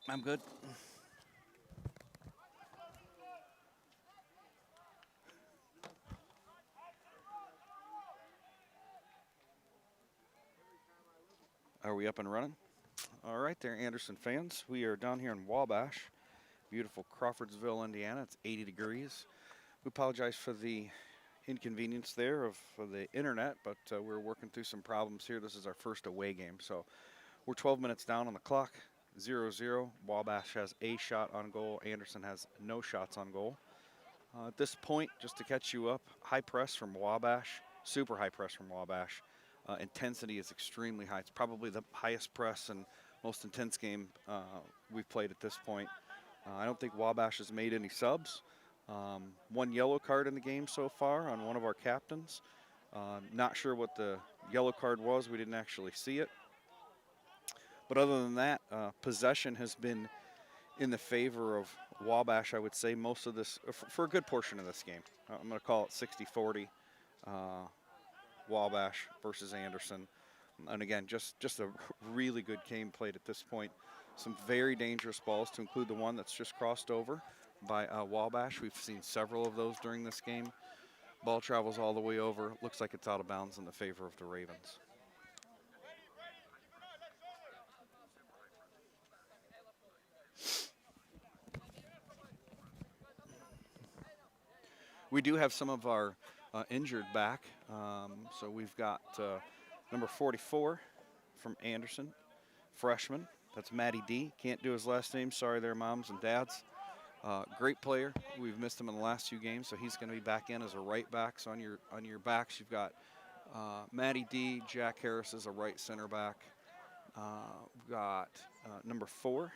I'm good. Are we up and running? All right there, Anderson fans. We are down here in Wabash, beautiful Crawfordsville, Indiana. It's 80 degrees. We apologize for the inconvenience there of for the internet, but we're working through some problems here. This is our first away game, so we're 12 minutes down on the clock, 0-0. Wabash has a shot on goal. Anderson has no shots on goal. At this point, just to catch you up, high press from Wabash, super high press from Wabash. Intensity is extremely high. It's probably the highest press and most intense game we've played at this point. I don't think Wabash has made any subs. One yellow card in the game so far on one of our captains. Not sure what the yellow card was. We didn't actually see it. But other than that, possession has been in the favor of Wabash, I would say, most of this, for a good portion of this game. I'm going to call it 60-40 Wabash versus Anderson. And again, just a really good game played at this point. Some very dangerous balls, to include the one that's just crossed over by Wabash. We've seen several of those during this game. Ball travels all the way over. Looks like it's out of bounds in the favor of the Ravens. We do have some of our injured back. So we've got number 44 from Anderson, freshman. That's Matty D. Can't do his last name. Sorry there, moms and dads. Great player. We've missed him in the last 2 games, so he's going to be back in as a right back. So on your backs, you've got Matty D. Jack Harris is a right center back. We've got number 4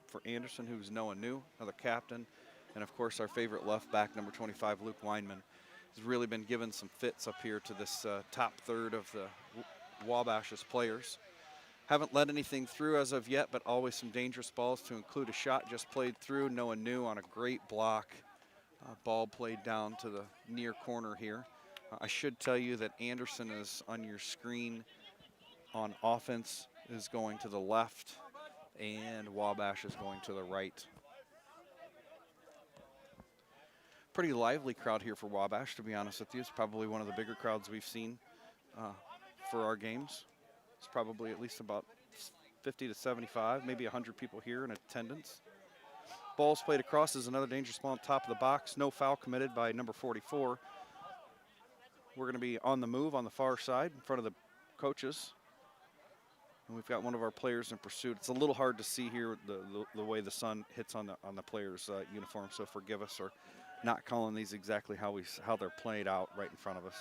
for Anderson, who's Noah New, another captain. And, of course, our favorite left back, number 25, Luke Weinman, has really been given some fits up here to this top third of the Wabash's players. Haven't let anything through as of yet, but always some dangerous balls, to include a shot just played through. Noah New on a great block. Ball played down to the near corner here. I should tell you that Anderson is on your screen on offense is going to the left, and Wabash is going to the right. Pretty lively crowd here for Wabash, to be honest with you. It's probably one of the bigger crowds we've seen for our games. It's probably at least about 50 to 75, maybe 100 people here in attendance. Ball's played across is another dangerous ball on top of the box. No foul committed by number 44. We're going to be on the move on the far side in front of the coaches. And we've got one of our players in pursuit. It's a little hard to see here the way the sun hits on the players' uniform, so forgive us for not calling these exactly how they're played out right in front of us.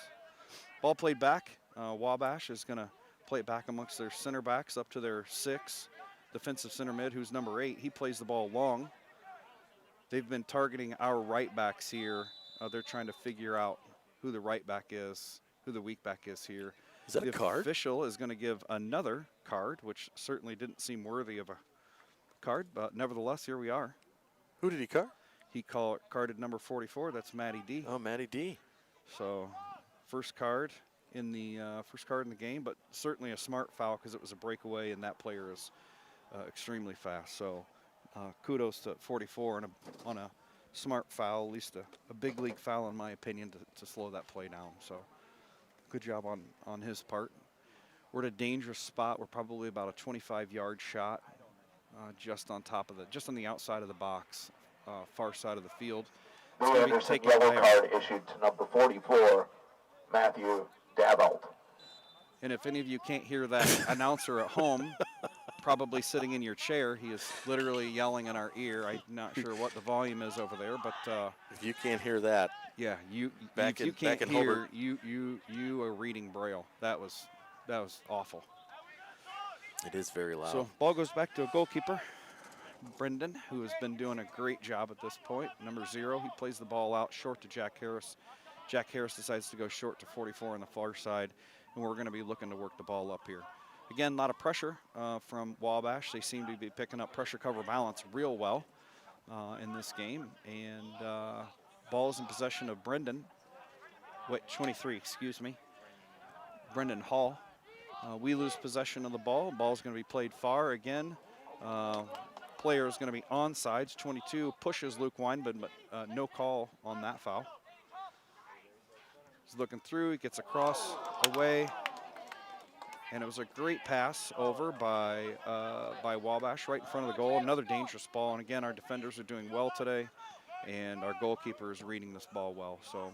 Ball played back. Wabash is going to play it back amongst their center backs up to their 6. Defensive center mid, who's number 8. He plays the ball long. They've been targeting our right backs here. They're trying to figure out who the right back is, who the weak back is here. Is that a card? The official is going to give another card, which certainly didn't seem worthy of a card, but nevertheless, here we are. Who did he card? He carded number 44. That's Matty D. Oh, Matty D. So first card in the game, but certainly a smart foul because it was a breakaway, and that player is extremely fast. So kudos to 44 on a smart foul, at least a big league foul in my opinion, to slow that play down. So good job on his part. We're at a dangerous spot. We're probably about a 25-yard shot, just on the outside of the box, far side of the field. Blue Anderson yellow card issued to number 44, Matthew Dabelt. And if any of you can't hear that announcer at home, probably sitting in your chair, he is literally yelling in our ear. I'm not sure what the volume is over there, but if you can't hear that, yeah, you back you in can't back in hear. Hobart. You are reading Braille. That was awful. It is very loud. So ball goes back to a goalkeeper, Brendan, who has been doing a great job at this point. Number 0, he plays the ball out short to Jack Harris. Jack Harris decides to go short to 44 on the far side, and we're going to be looking to work the ball up here. Again, a lot of pressure from Wabash. They seem to be picking up pressure cover balance real well in this game. And ball is in possession of 23, excuse me. Brendan Hall. We lose possession of the ball. Ball's going to be played far again. player is going to be onside. 22 pushes Luke Weinman, but no call on that foul. He's looking through, he gets across, away, and it was a great pass over by Wabash right in front of the goal. Another dangerous ball, and again, our defenders are doing well today, and our goalkeeper is reading this ball well. So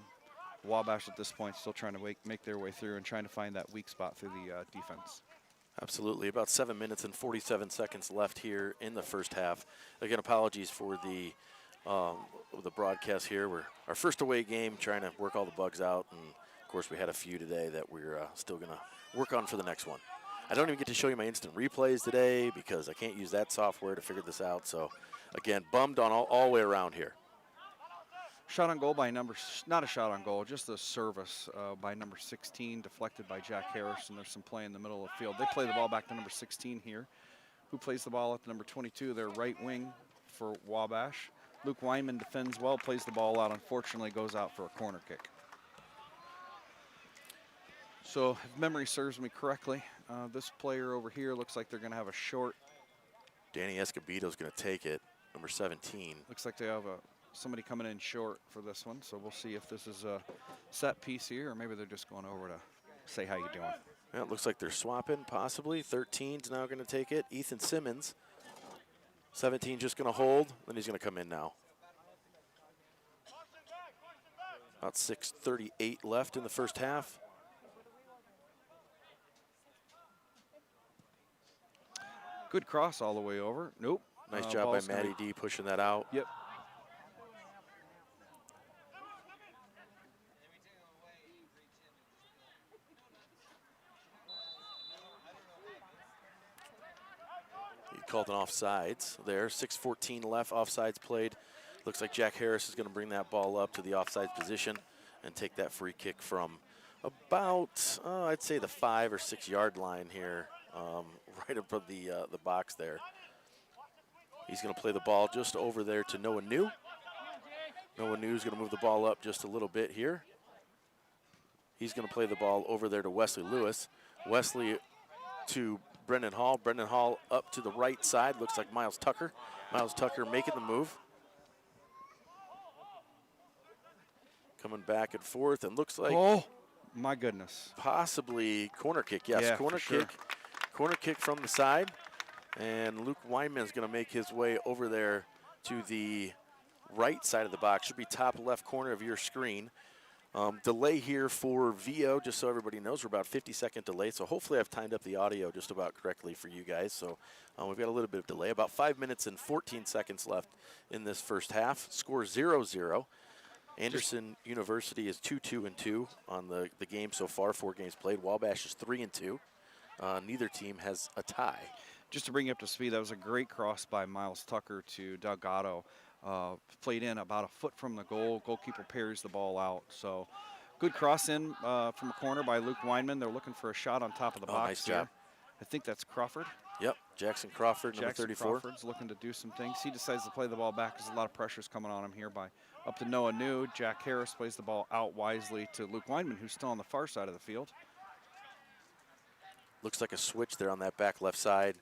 Wabash at this point still trying to make their way through and trying to find that weak spot through the defense. Absolutely. About 7 minutes and 47 seconds left here in the first half. Again, apologies for the broadcast here. We're our first away game, trying to work all the bugs out, and of course we had a few today that we're still going to work on for the next one. I don't even get to show you my instant replays today because I can't use that software to figure this out. So again, bummed on all the way around here. Shot on goal by not a shot on goal, just a service by number 16, deflected by Jack Harris, and there's some play in the middle of the field. They play the ball back to number 16 here, who plays the ball at number 22, their right wing for Wabash. Luke Weinman defends well, plays the ball out, unfortunately goes out for a corner kick. So if memory serves me correctly, this player over here looks like they're going to have a short. Danny Escobedo's going to take it, number 17. Looks like they have somebody coming in short for this one, so we'll see if this is a set piece here, or maybe they're just going over to say how you doing. Yeah, it looks like they're swapping, possibly. 13's now going to take it. Ethan Simmons. 17 just going to hold, then he's going to come in now. About 6:38 left in the first half. Good cross all the way over. Nope. Nice job by Matty D pushing that out. Yep. He called an offsides there. 6:14 left, offsides played. Looks like Jack Harris is going to bring that ball up to the offsides position and take that free kick from about, I'd say the 5 or 6 yard line here, right above the box there. He's going to play the ball just over there to Noah New. Noah New is going to move the ball up just a little bit here. He's going to play the ball over there to Wesley Lewis. Wesley to Brendan Hall. Brendan Hall up to the right side. Looks like Miles Tucker. Miles Tucker making the move. Coming back and forth, and looks like, oh my goodness, possibly corner kick. Yes, yeah, corner kick. Sure. Corner kick from the side, and Luke Weinman is going to make his way over there to the right side of the box. Should be top left corner of your screen. Delay here for VO, just so everybody knows, we're about 50-second delay. So hopefully I've timed up the audio just about correctly for you guys. So we've got a little bit of delay. About 5 minutes and 14 seconds left in this first half. Score 0-0. Anderson University is 2-2-2 on the game so far. 4 games played. Wabash is 3-2. Neither team has a tie. Just to bring you up to speed, that was a great cross by Miles Tucker to Doug Otto. Played in about a foot from the goal. Goalkeeper parries the ball out. So good cross in from a corner by Luke Weinman. They're looking for a shot on top of the box. Nice here. job. I think that's Crawford. Yep, Jackson Crawford, number 34. Crawford's looking to do some things. He decides to play the ball back because a lot of pressure's coming on him here by up to Noah New. Jack Harris plays the ball out wisely to Luke Weinman, who's still on the far side of the field. Looks like a switch there on that back left side.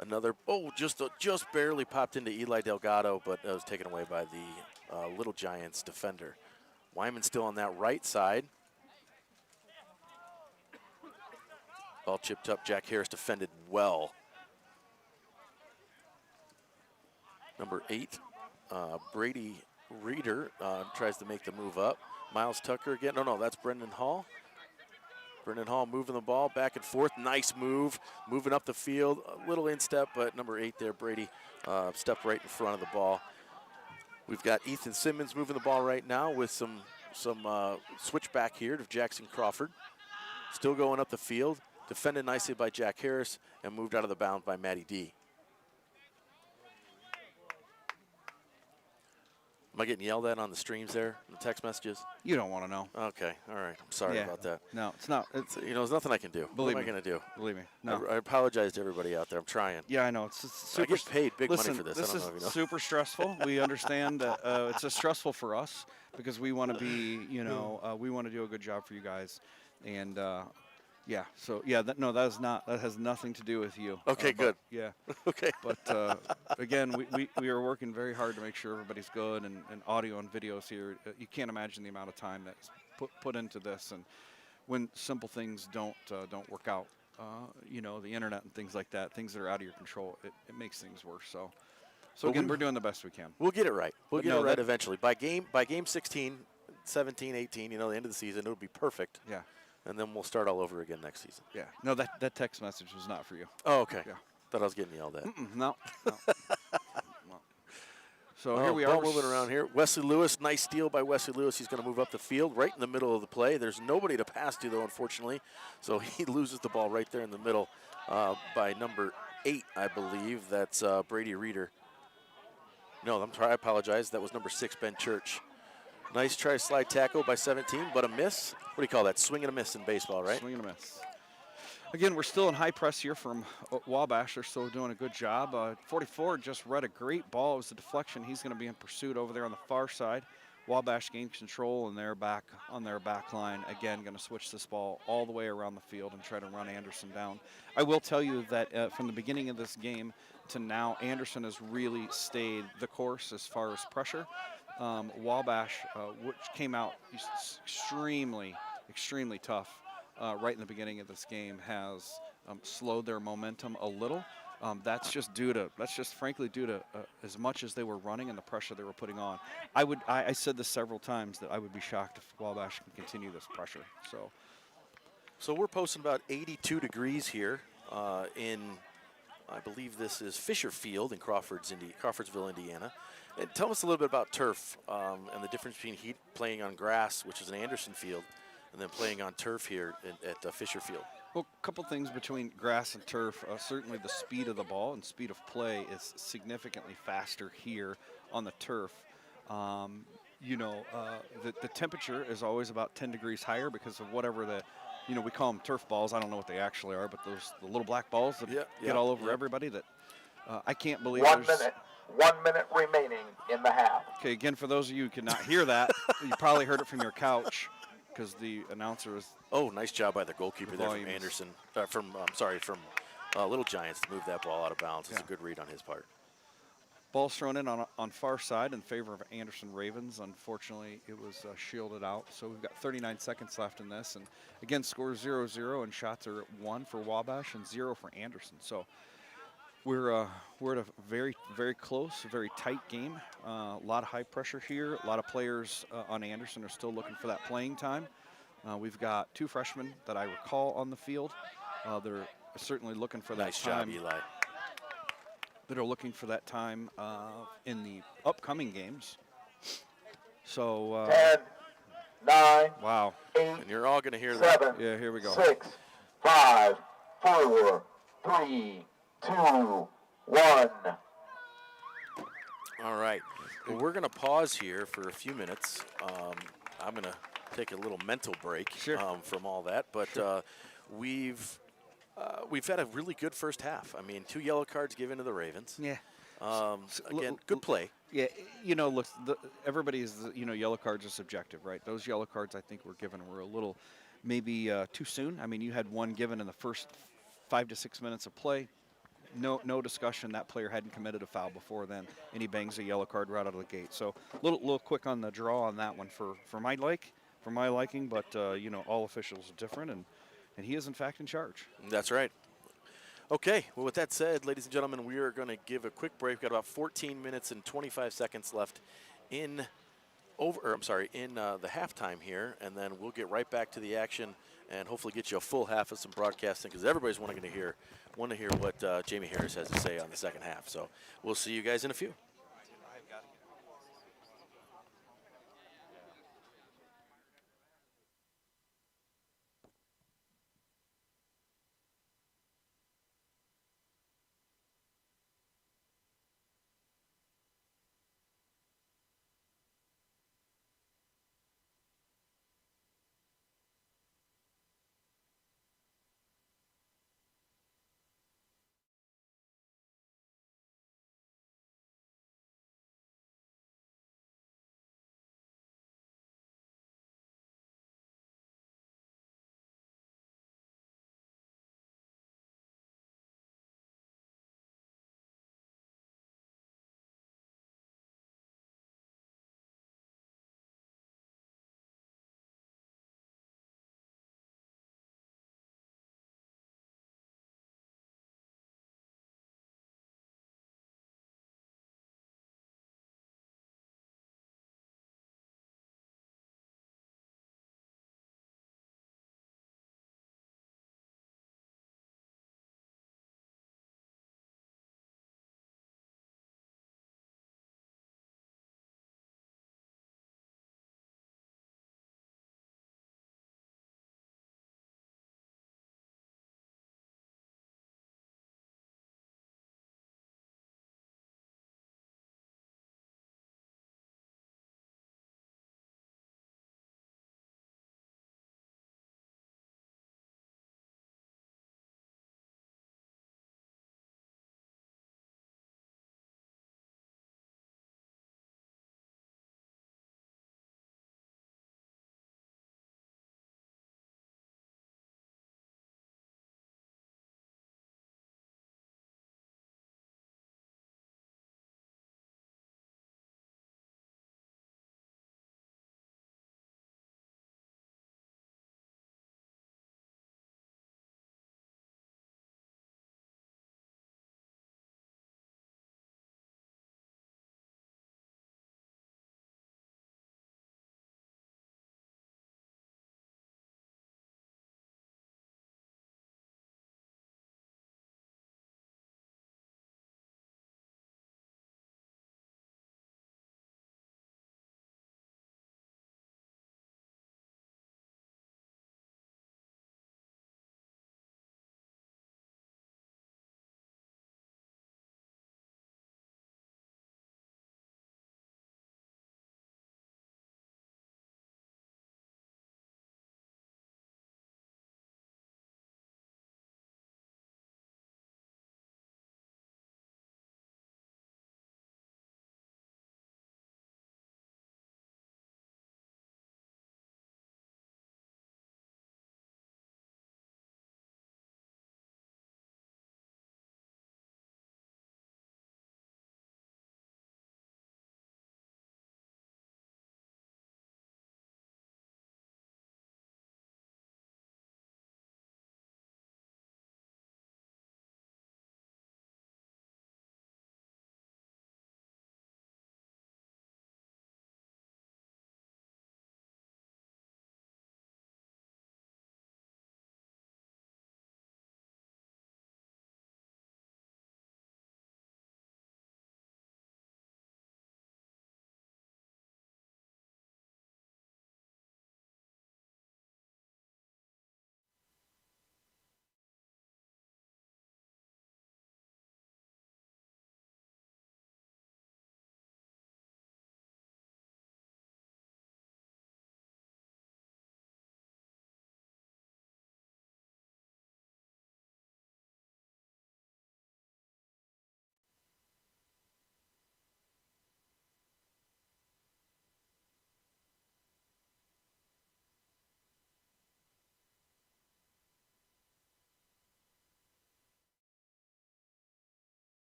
Another, just barely popped into Eli Delgado, but it was taken away by the Little Giants defender. Weinman still on that right side. Ball chipped up. Jack Harris defended well. Number 8, Brady Reeder tries to make the move up. Miles Tucker again. No, that's Brendan Hall. Brendan Hall moving the ball back and forth. Nice move, moving up the field. A little instep, but number 8 there, Brady, stepped right in front of the ball. We've got Ethan Simmons moving the ball right now with some switch back here to Jackson Crawford. Still going up the field. Defended nicely by Jack Harris and moved out of the bound by Matty D. Am I getting yelled at on the streams there, the text messages? You don't want to know. Okay, all right. I'm sorry about that. No, it's not. It's, there's nothing I can do. Believe what me. am I going to do? Believe me. No. I apologize to everybody out there. I'm trying. Yeah, I know. It's super. I get paid big Listen, money for this. This I don't is know if you know. super stressful. We understand that it's stressful for us because we want to be, we want to do a good job for you guys. And Yeah. So yeah, that has nothing to do with you. Okay, good. Yeah. Okay. But again, we are working very hard to make sure everybody's good, and audio and videos here. You can't imagine the amount of time that's put into this, and when simple things don't work out, the internet and things like that, things that are out of your control, it makes things worse. So again, we're doing the best we can. We'll get it right. We'll But get no, it right that- eventually. By game 16, 17, 18, the end of the season, it'll be perfect. Yeah. And then we'll start all over again next season. Yeah. No, that text message was not for you. Oh, okay. Yeah. Thought I was getting yelled at. No. No. So here we are. Ball moving around here. Wesley Lewis, nice steal by Wesley Lewis. He's going to move up the field right in the middle of the play. There's nobody to pass to, though, unfortunately. So he loses the ball right there in the middle by number 8, I believe. That's Brady Reeder. No, I'm sorry, I apologize. That was number 6, Ben Church. Nice try slide tackle by 17, but a miss. What do you call that? Swing and a miss in baseball, right? Swing and a miss. Again, we're still in high press here from Wabash. They're still doing a good job. 44 just read a great ball. It was a deflection. He's going to be in pursuit over there on the far side. Wabash gained control, and they're back on their back line. Again, going to switch this ball all the way around the field and try to run Anderson down. I will tell you that from the beginning of this game to now, Anderson has really stayed the course as far as pressure. Wabash, which came out extremely tough right in the beginning of this game, has slowed their momentum a little. That's just frankly due to as much as they were running and the pressure they were putting on. I said this several times that I would be shocked if Wabash can continue this pressure. So we're posting about 82 degrees here in, I believe this is Fisher Field in Crawfordsville, Indiana. And tell us a little bit about turf and the difference between playing on grass, which is an Anderson Field, and then playing on turf here at Fisher Field. Well, a couple things between grass and turf. Certainly the speed of the ball and speed of play is significantly faster here on the turf. The temperature is always about 10 degrees higher because of whatever we call them turf balls. I don't know what they actually are, but the little black balls that get all over everybody that I can't believe. 1 minute remaining in the half. Okay, again, for those of you who could not hear that, you probably heard it from your couch because the announcer is. Oh, nice job by the goalkeeper there from Anderson. From Little Giants to move that ball out of bounds. It's a good read on his part. Ball's thrown in on far side in favor of Anderson Ravens. Unfortunately, it was shielded out. So we've got 39 seconds left in this. And again, score 0-0, and shots are 1 for Wabash and 0 for Anderson. So we're at a very, very close, very tight game. A lot of high pressure here. A lot of players on Anderson are still looking for that playing time. We've got 2 freshmen that I recall on the field. They're certainly looking for that time. Nice job, Eli. That are looking for that time in the upcoming games. So 10, 9, wow. 8, and you're all going to hear 7, that. Yeah, here we go. 6, 5, 4, 3, 2, 1. All right. Well, we're going to pause here for a few minutes. I'm going to take a little mental break from all that, but we've had a really good first half. I mean, 2 yellow cards given to the Ravens. Yeah. Again, good play. Yeah, look, yellow cards are subjective, right? Those yellow cards I think were given were a little maybe too soon. I mean, you had one given in the first 5 to 6 minutes of play. No discussion. That player hadn't committed a foul before then, and he bangs a yellow card right out of the gate. So a little quick on the draw on that one for my liking, but all officials are different, and he is in fact in charge. That's right. Okay, well, with that said, ladies and gentlemen, we are going to give a quick break. We've got about 14 minutes and 25 seconds left in the halftime here, and then we'll get right back to the action and hopefully get you a full half of some broadcasting because everybody's want to hear what Jamie Harris has to say on the second half. So we'll see you guys in a few.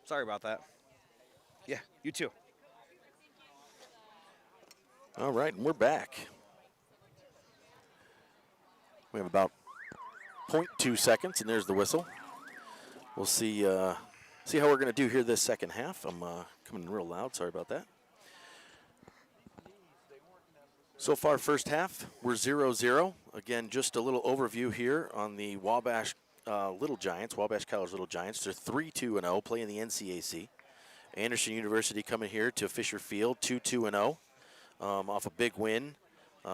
Sorry about that. Yeah, you too. All right, and we're back. We have about 0.2 seconds, and there's the whistle. We'll see see how we're going to do here this second half. I'm coming in real loud. Sorry about that. So far, first half, we're 0-0. Again, just a little overview here on the Wabash Little Giants, Wabash College Little Giants. They're 3-2-0, playing the NCAA. Anderson University coming here to Fisher Field, 2-2-0, off a big win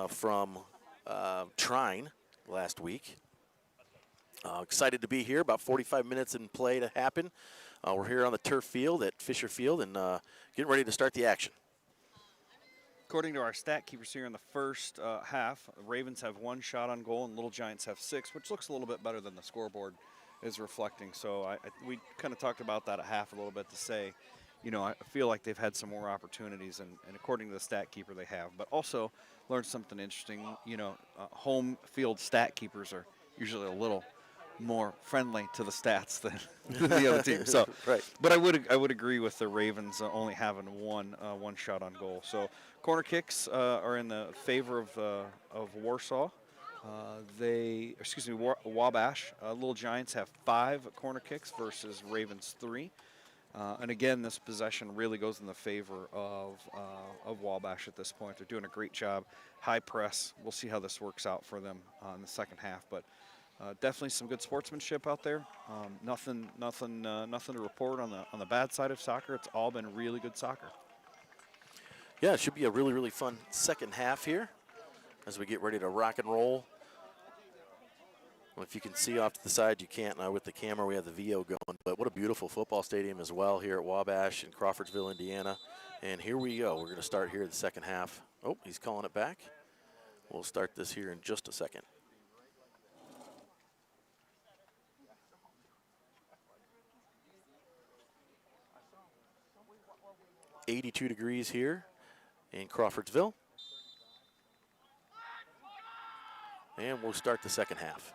from Trine last week. Excited to be here. About 45 minutes in play to happen. We're here on the turf field at Fisher Field and getting ready to start the action. According to our stat keepers here in the first half, Ravens have 1 shot on goal and Little Giants have 6, which looks a little bit better than the scoreboard is reflecting. So we kind of talked about that at half a little bit to say, you know, I feel like they've had some more opportunities, and according to the stat keeper, they have. But also learned something interesting. You know, home field stat keepers are usually a little more friendly to the stats than the other team. So, right. But I would agree with the Ravens only having one shot on goal. So corner kicks are in the favor of Warsaw. Wabash. Little Giants have 5 corner kicks versus Ravens 3. And again, this possession really goes in the favor of Wabash at this point. They're doing a great job. High press. We'll see how this works out for them in the second half. But definitely some good sportsmanship out there. Nothing to report on the bad side of soccer. It's all been really good soccer. Yeah, it should be a really, really fun second half here as we get ready to rock and roll. Well, if you can see off to the side, you can't. With the camera, we have the VO going. But what a beautiful football stadium as well here at Wabash in Crawfordsville, Indiana. And here we go. We're going to start here the second half. Oh, he's calling it back. We'll start this here in just a second. 82 degrees here in Crawfordsville. And we'll start the second half.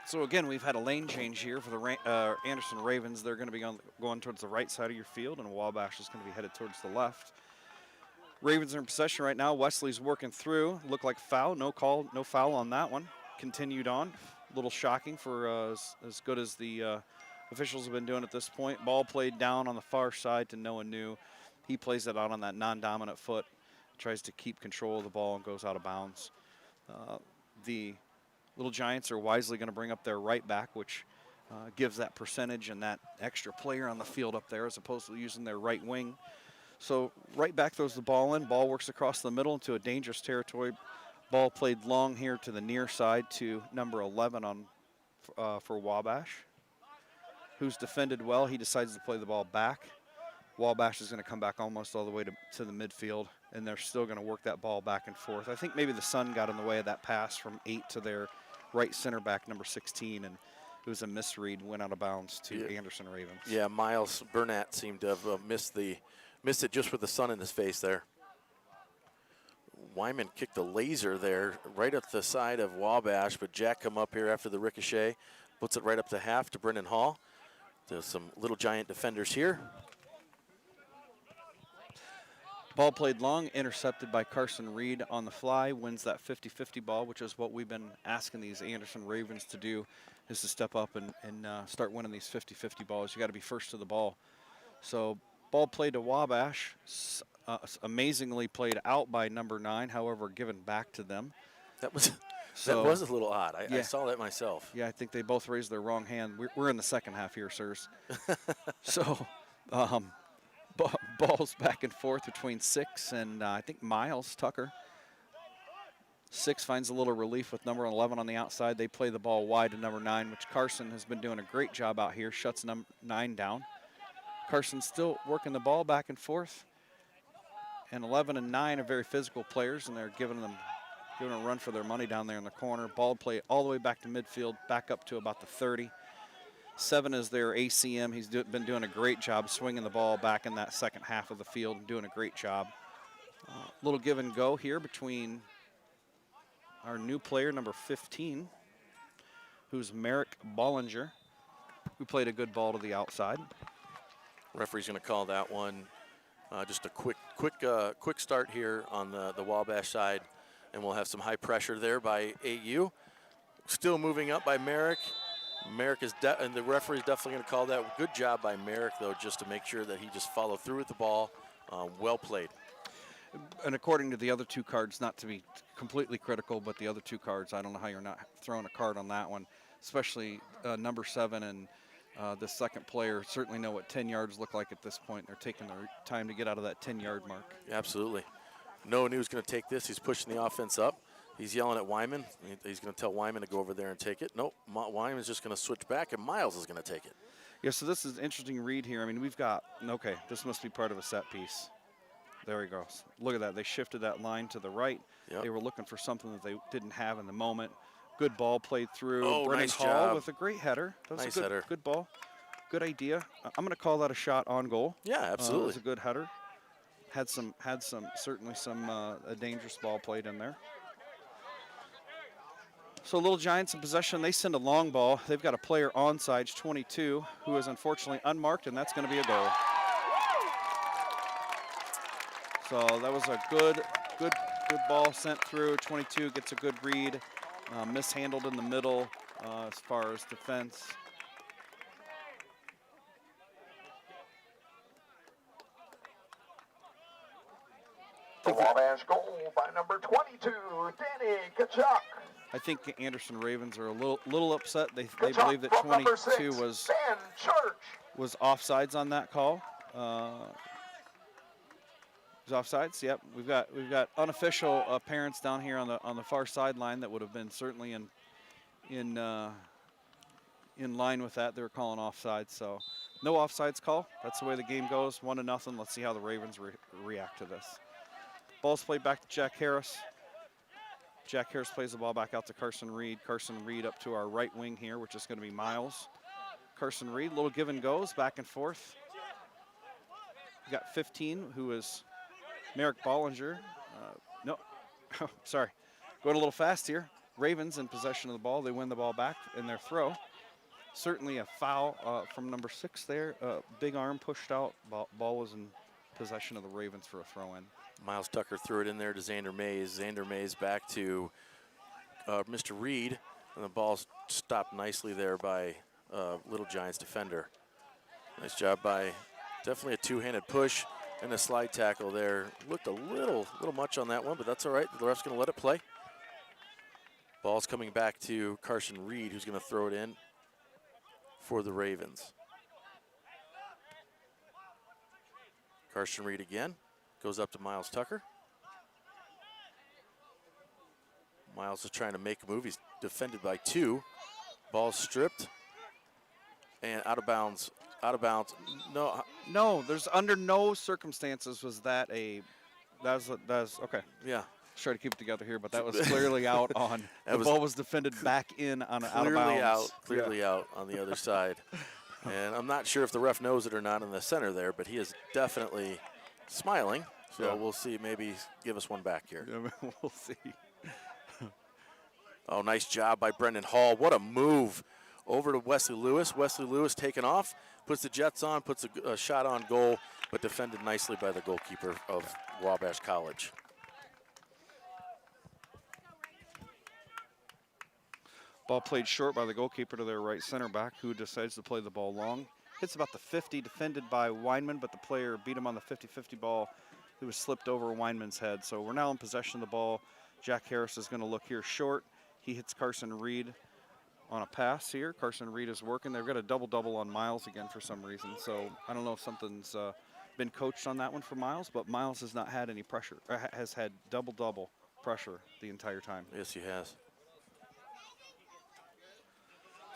So again, we've had a lane change here for the Anderson Ravens. They're going to be going towards the right side of your field, and Wabash is going to be headed towards the left. Ravens are in possession right now. Wesley's working through. Looked like foul. No call, no foul on that one. Continued on. A little shocking for as good as the officials have been doing at this point. Ball played down on the far side to Noah New. He plays it out on that non-dominant foot. Tries to keep control of the ball and goes out of bounds. The Little Giants are wisely going to bring up their right back, which gives that percentage and that extra player on the field up there as opposed to using their right wing. So right back throws the ball in. Ball works across the middle into a dangerous territory. Ball played long here to the near side to number 11 for Wabash, who's defended well. He decides to play the ball back. Wabash is going to come back almost all the way to the midfield, and they're still going to work that ball back and forth. I think maybe the sun got in the way of that pass from 8 to their right center back, number 16, and it was a misread, went out of bounds to Anderson Ravens. Yeah, Miles Burnett seemed to have missed it just with the sun in his face there. Wyman kicked a laser there right up the side of Wabash, but Jack come up here after the ricochet, puts it right up to half to Brendan Hall. There's some Little Giant defenders here. Ball played long, intercepted by Carson Reed on the fly, wins that 50-50 ball, which is what we've been asking these Anderson Ravens to do, is to step up and start winning these 50-50 balls. You got to be first to the ball. So ball played to Wabash, amazingly played out by number 9, however, given back to them. That was a little odd. I saw that myself. Yeah, I think they both raised their wrong hand. We're in the second half here, sirs. So balls back and forth between 6 and I think Miles Tucker. 6 finds a little relief with number 11 on the outside. They play the ball wide to number 9, which Carson has been doing a great job out here. Shuts 9 down. Carson's still working the ball back and forth. And 11 and 9 are very physical players, and they're giving them a run for their money down there in the corner. Ball play all the way back to midfield, back up to about the 30. 7 is their ACM. He's been doing a great job swinging the ball back in that second half of the field and doing a great job. Little give and go here between our new player, number 15, who's Merrick Bollinger, who played a good ball to the outside. Referee's going to call that one just a quick start here on the Wabash side, and we'll have some high pressure there by AU. Still moving up by Merrick. Merrick is, and the referee's definitely going to call that. Good job by Merrick, though, just to make sure that he just followed through with the ball. Well played. And according to the other two cards, not to be completely critical, but the other two cards, I don't know how you're not throwing a card on that one, especially number 7 and the second player certainly know what 10 yards look like at this point. They're taking their time to get out of that 10-yard mark. Absolutely. No knew he was going to take this. He's pushing the offense up. He's yelling at Wyman. He's going to tell Wyman to go over there and take it. Nope, Wyman's just going to switch back, and Miles is going to take it. Yeah, so this is an interesting read here. I mean, we've got, okay, this must be part of a set piece. There he goes. Look at that. They shifted that line to the right. Yep. They were looking for something that they didn't have in the moment. Good ball played through. Oh, Brennan nice Hall job. with a great header. That was Nice a good, header. Good ball. Good idea. I'm going to call that a shot on goal. Yeah, It absolutely. was a good header. Had certainly some a dangerous ball played in there. So Little Giants in possession. They send a long ball. They've got a player onside, 22, who is unfortunately unmarked, and that's going to be a goal. So that was a good ball sent through. 22 gets a good read. Mishandled in the middle as far as defense. The Wabash goal by number 22, Danny Kachuk. I think Anderson Ravens are a little upset. They Kachuk believe that from number 22 6, was Ben Church. offsides on that call. Was offsides. Yep. We've got unofficial parents down here on the far sideline that would have been certainly in line with that. They were calling offsides. So no offsides call. That's the way the game goes. 1-0. Let's see how the Ravens react to this. Ball's played back to Jack Harris. Jack Harris plays the ball back out to Carson Reed. Carson Reed up to our right wing here, which is going to be Miles. Carson Reed, little give and goes, back and forth. We got 15, who is Merrick Bollinger. No, sorry. Going a little fast here. Ravens in possession of the ball. They win the ball back in their throw. Certainly a foul from number 6 there. Big arm pushed out. Ball was in possession of the Ravens for a throw-in. Miles Tucker threw it in there to Xander Mays. Xander Mays back to Mr. Reed, and the ball stopped nicely there by Little Giants defender. Nice job by definitely a two-handed push and a slide tackle there. Looked a little much on that one, but that's all right. The ref's going to let it play. Ball's coming back to Carson Reed, who's going to throw it in for the Ravens. Carson Reed again. Goes up to Miles Tucker. Miles is trying to make a move. He's defended by 2. Ball stripped and out of bounds. Out of bounds. No, there's under no circumstances was that a. That was okay. Yeah. Let's try to keep it together here, but that was clearly out on. The ball was defended back in on an out of bounds. Clearly out on the other side. And I'm not sure if the ref knows it or not in the center there, but he is definitely smiling. So we'll see. Maybe give us one back here. Yeah, we'll see. Oh, nice job by Brendan Hall. What a move over to Wesley Lewis. Wesley Lewis taking off, puts the Jets on, puts a shot on goal, but defended nicely by the goalkeeper of Wabash College. Ball played short by the goalkeeper to their right center back, who decides to play the ball long. Hits about the 50, defended by Weinman, but the player beat him on the 50-50 ball. It was slipped over Weinman's head. So we're now in possession of the ball. Jack Harris is going to look here short. He hits Carson Reed on a pass here. Carson Reed is working. They've got a double-double on Miles again for some reason. So I don't know if something's been coached on that one for Miles, but Miles has not had any pressure, has had double-double pressure the entire time. Yes, he has.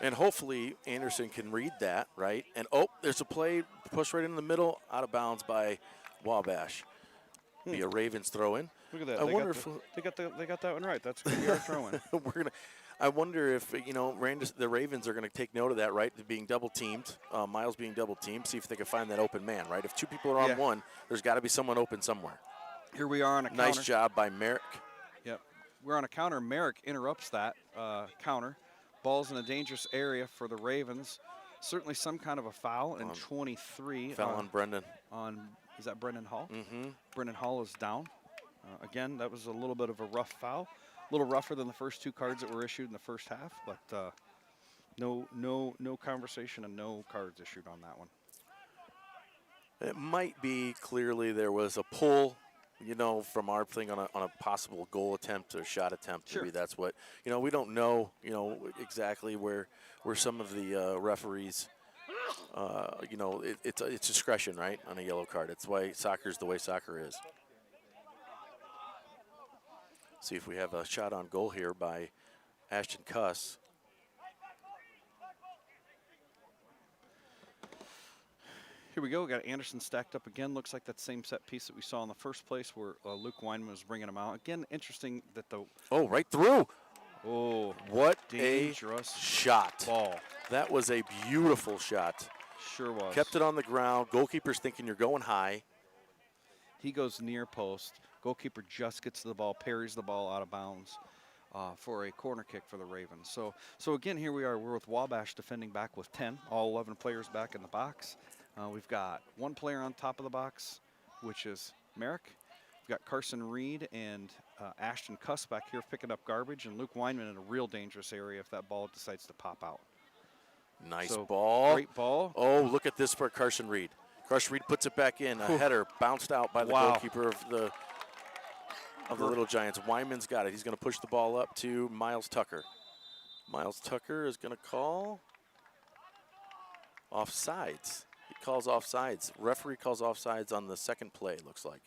And hopefully Anderson can read that, right? And there's a play pushed right in the middle, out of bounds by Wabash. Be a Ravens throw in. Look at that. They got that one right. That's going to be our throw-in. I wonder if the Ravens are going to take note of that, right? Being double teamed, Miles being double teamed. See if they can find that open man, right? If 2 people are on one, there's got to be someone open somewhere. Here we are on a counter. Nice job by Merrick. Yep. we're on a counter. Merrick interrupts that counter. Ball's in a dangerous area for the Ravens. Certainly some kind of a foul in 23. Foul on Brendan. Is that Brendan Hall? Mm-hmm. Brendan Hall is down. Again, that was a little bit of a rough foul. A little rougher than the first 2 cards that were issued in the first half, but no conversation and no cards issued on that one. It might be clearly there was a pull, you know, from our thing on a possible goal attempt or shot attempt. Sure. Maybe that's what, you know, we don't know, you know, exactly where some of the referees, you know, it's discretion, right, on a yellow card. It's why soccer's the way soccer is. See if we have a shot on goal here by Ashton Cuss. Here we go. We got Anderson stacked up again. Looks like that same set piece that we saw in the first place where Luke Weinman was bringing him out. Again, interesting that the... Oh, right through. Oh, what dangerous a shot. Ball. That was a beautiful shot. Sure was. Kept it on the ground. Goalkeeper's thinking you're going high. He goes near post. Goalkeeper just gets to the ball, parries the ball out of bounds for a corner kick for the Ravens. So again, here we are. We're with Wabash defending back with 10. All 11 players back in the box. We've got 1 player on top of the box, which is Merrick. We've got Carson Reed and Ashton Cuss back here picking up garbage, and Luke Weinman in a real dangerous area if that ball decides to pop out. Nice ball. Great ball. Oh, look at this for Carson Reed. Carson Reed puts it back in. A header bounced out by the goalkeeper of the Little Giants. Weinman's got it. He's going to push the ball up to Miles Tucker. Miles Tucker is going to call offsides. He calls offsides. Referee calls offsides on the second play, looks like.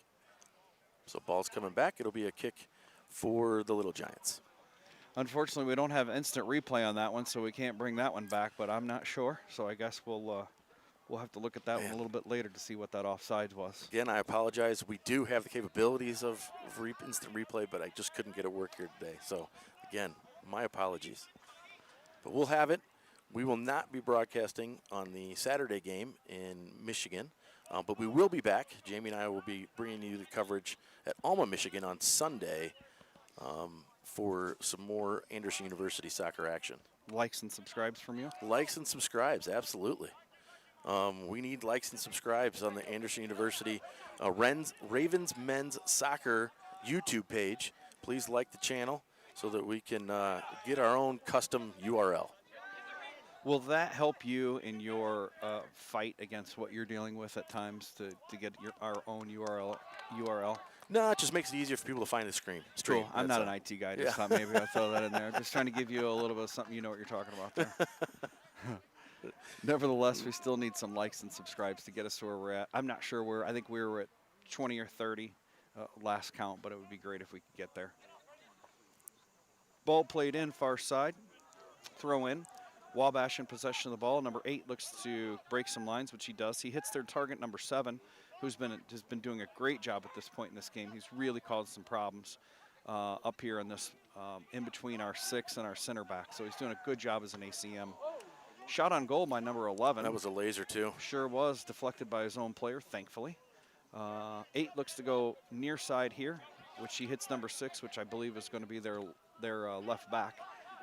So ball's coming back. It'll be a kick for the Little Giants. Unfortunately, we don't have instant replay on that one, so we can't bring that one back, but I'm not sure. So I guess we'll have to look at that one a little bit later to see what that offsides was. Again, I apologize. We do have the capabilities of instant replay, but I just couldn't get it work here today. So, again, my apologies. But we'll have it. We will not be broadcasting on the Saturday game in Michigan, but we will be back. Jamie and I will be bringing you the coverage at Alma, Michigan on Sunday for some more Anderson University soccer action. Likes and subscribes from you? Likes and subscribes, absolutely. We need likes and subscribes on the Anderson University Ravens Men's Soccer YouTube page. Please like the channel so that we can get our own custom URL. Will that help you in your fight against what you're dealing with at times to get our own URL? No, it just makes it easier for people to find the stream. Cool. I'm not an IT guy. Just thought maybe I'd throw that in there. Just trying to give you a little bit of something you know what you're talking about there. Nevertheless, we still need some likes and subscribes to get us to where we're at. I'm not sure I think we were at 20 or 30 last count, but it would be great if we could get there. Ball played in, far side. Throw in. Wabash in possession of the ball. Number 8 looks to break some lines, which he does. He hits their target, number 7, who's has been doing a great job at this point in this game. He's really caused some problems up here in this in between our 6 and our center back. So he's doing a good job as an ACM. Shot on goal by number 11. That was a laser too. Sure was, deflected by his own player, thankfully. 8 looks to go near side here, which he hits number 6, which I believe is going to be their left back.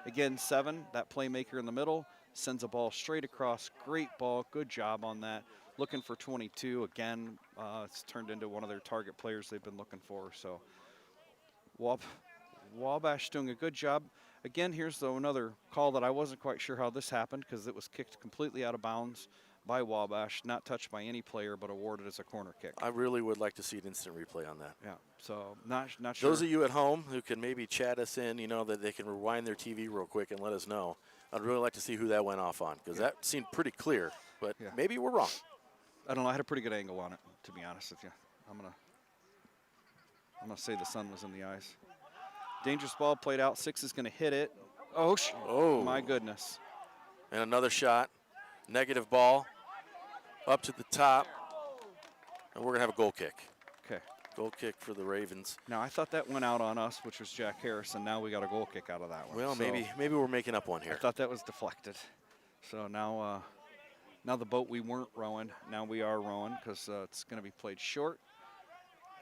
Again, 7, that playmaker in the middle, sends a ball straight across. Great ball, good job on that. Looking for 22. Again, it's turned into one of their target players they've been looking for. So Wabash doing a good job. Again, here's another call that I wasn't quite sure how this happened because it was kicked completely out of bounds by Wabash, not touched by any player, but awarded as a corner kick. I really would like to see an instant replay on that. Yeah, so not sure. Those of you at home who can maybe chat us in, you know, that they can rewind their TV real quick and let us know. I'd really like to see who that went off on because that seemed pretty clear, but maybe we're wrong. I don't know. I had a pretty good angle on it, to be honest with you. I'm gonna say the sun was in the eyes. Dangerous ball played out. 6 is gonna hit it. Oh, my goodness. And another shot. Negative ball. Up to the top. And we're gonna have a goal kick. Okay. Goal kick for the Ravens. Now I thought that went out on us, which was Jack Harris, and now we got a goal kick out of that one. Well, so maybe we're making up one here. I thought that was deflected. So now the boat we weren't rowing, now we are rowing because it's going to be played short.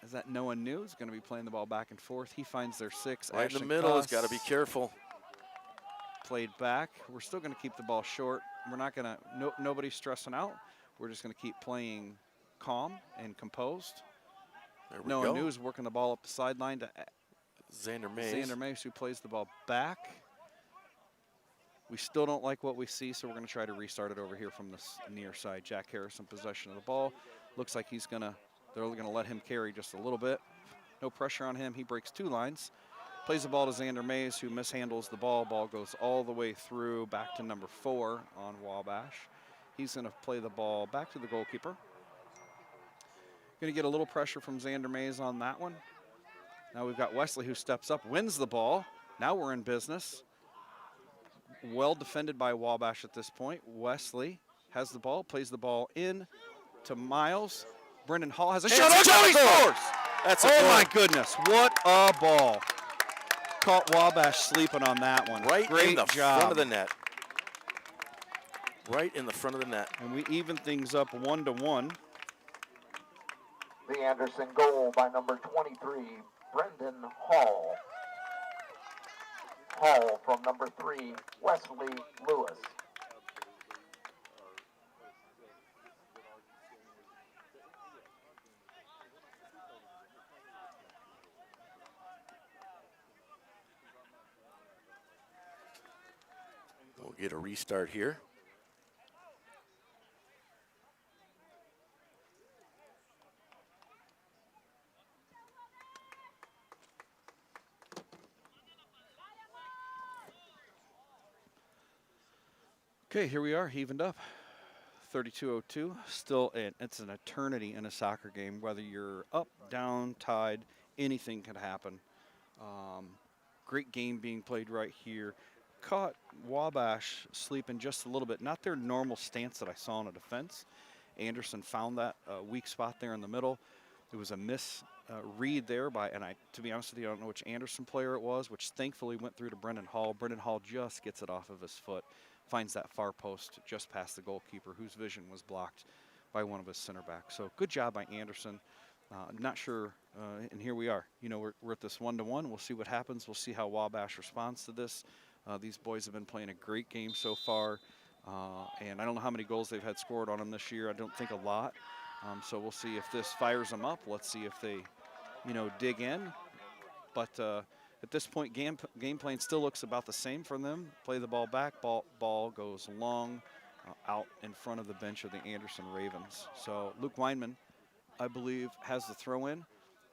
Is that Noah New is going to be playing the ball back and forth. He finds their 6. Right in the middle. He's got to be careful. Played back. We're still going to keep the ball short. We're not going to, nobody's stressing out. We're just going to keep playing calm and composed. There we Noah go. New is working the ball up the sideline to Xander Mays. Xander Mays, who plays the ball back. We still don't like what we see, so we're going to try to restart it over here from this near side. Jack Harris in possession of the ball. Looks like they're going to let him carry just a little bit. No pressure on him. He breaks 2 lines. Plays the ball to Xander Mays, who mishandles the ball. Ball goes all the way through back to number 4 on Wabash. He's going to play the ball back to the goalkeeper. Going to get a little pressure from Xander Mays on that one. Now we've got Wesley, who steps up, wins the ball. Now we're in business. Well defended by Wabash at this point. Wesley has the ball, plays the ball in to Miles. Brendan Hall has a shot. Oh, he scores! That's a Oh goal. my goodness, what a ball. Caught Wabash sleeping on that one. Right Great in the job. front of the net. Right in the front of the net. And we even things up 1-1. The Anderson goal by number 23, Brendan Hall. Hall from number 3, Wesley Lewis. We'll get a restart here. Okay, here we are, evened up. 32-02. Still, it's an eternity in a soccer game. Whether you're up, down, tied, anything can happen. Great game being played right here. Caught Wabash sleeping just a little bit. Not their normal stance that I saw in a defense. Anderson found that weak spot there in the middle. It was a read there by, and to be honest with you, I don't know which Anderson player it was, which thankfully went through to Brendan Hall. Brendan Hall just gets it off of his foot. Finds that far post just past the goalkeeper, whose vision was blocked by one of his center backs. So good job by Anderson. Not sure, and here we are. You know, we're at this 1-1. We'll see what happens. We'll see how Wabash responds to this. These boys have been playing a great game so far, and I don't know how many goals they've had scored on them this year. I don't think a lot. So we'll see if this fires them up. Let's see if they, dig in. But at this point, game plan still looks about the same for them. Play the ball back. Ball goes long out in front of the bench of the Anderson Ravens. So Luke Weinman, I believe, has the throw in.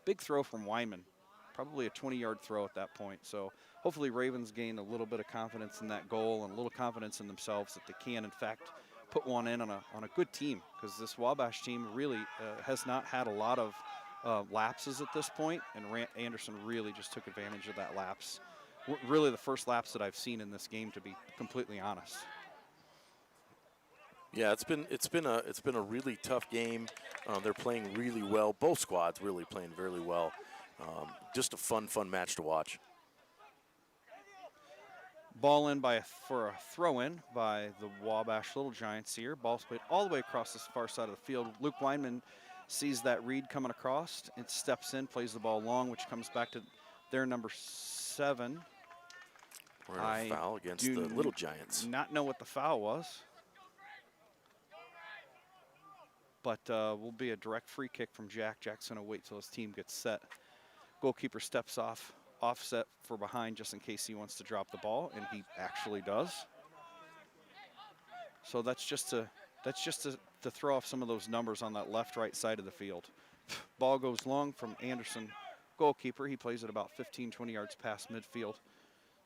Big throw from Weinman. Probably a 20-yard throw at that point. So hopefully Ravens gain a little bit of confidence in that goal and a little confidence in themselves that they can, in fact, put one in on a good team, because this Wabash team really has not had a lot of lapses at this point, and Anderson really just took advantage of that lapse. Really the first lapse that I've seen in this game, to be completely honest. Yeah, it's been a really tough game. They're playing really well. Both squads really playing very well. Just a fun match to watch. Ball in for a throw-in by the Wabash Little Giants here. Ball's played all the way across this far side of the field. Luke Weinman sees that read coming across. It steps in, plays the ball long, which comes back to their number 7. We're in a foul against the Little Giants. Not know what the foul was. But will be a direct free kick from Jack. Jack's going to wait till his team gets set. Goalkeeper steps offset for behind just in case he wants to drop the ball, and he actually does. So that's just to throw off some of those numbers on that left-right side of the field. Ball goes long from Anderson, goalkeeper. He plays it about 15, 20 yards past midfield.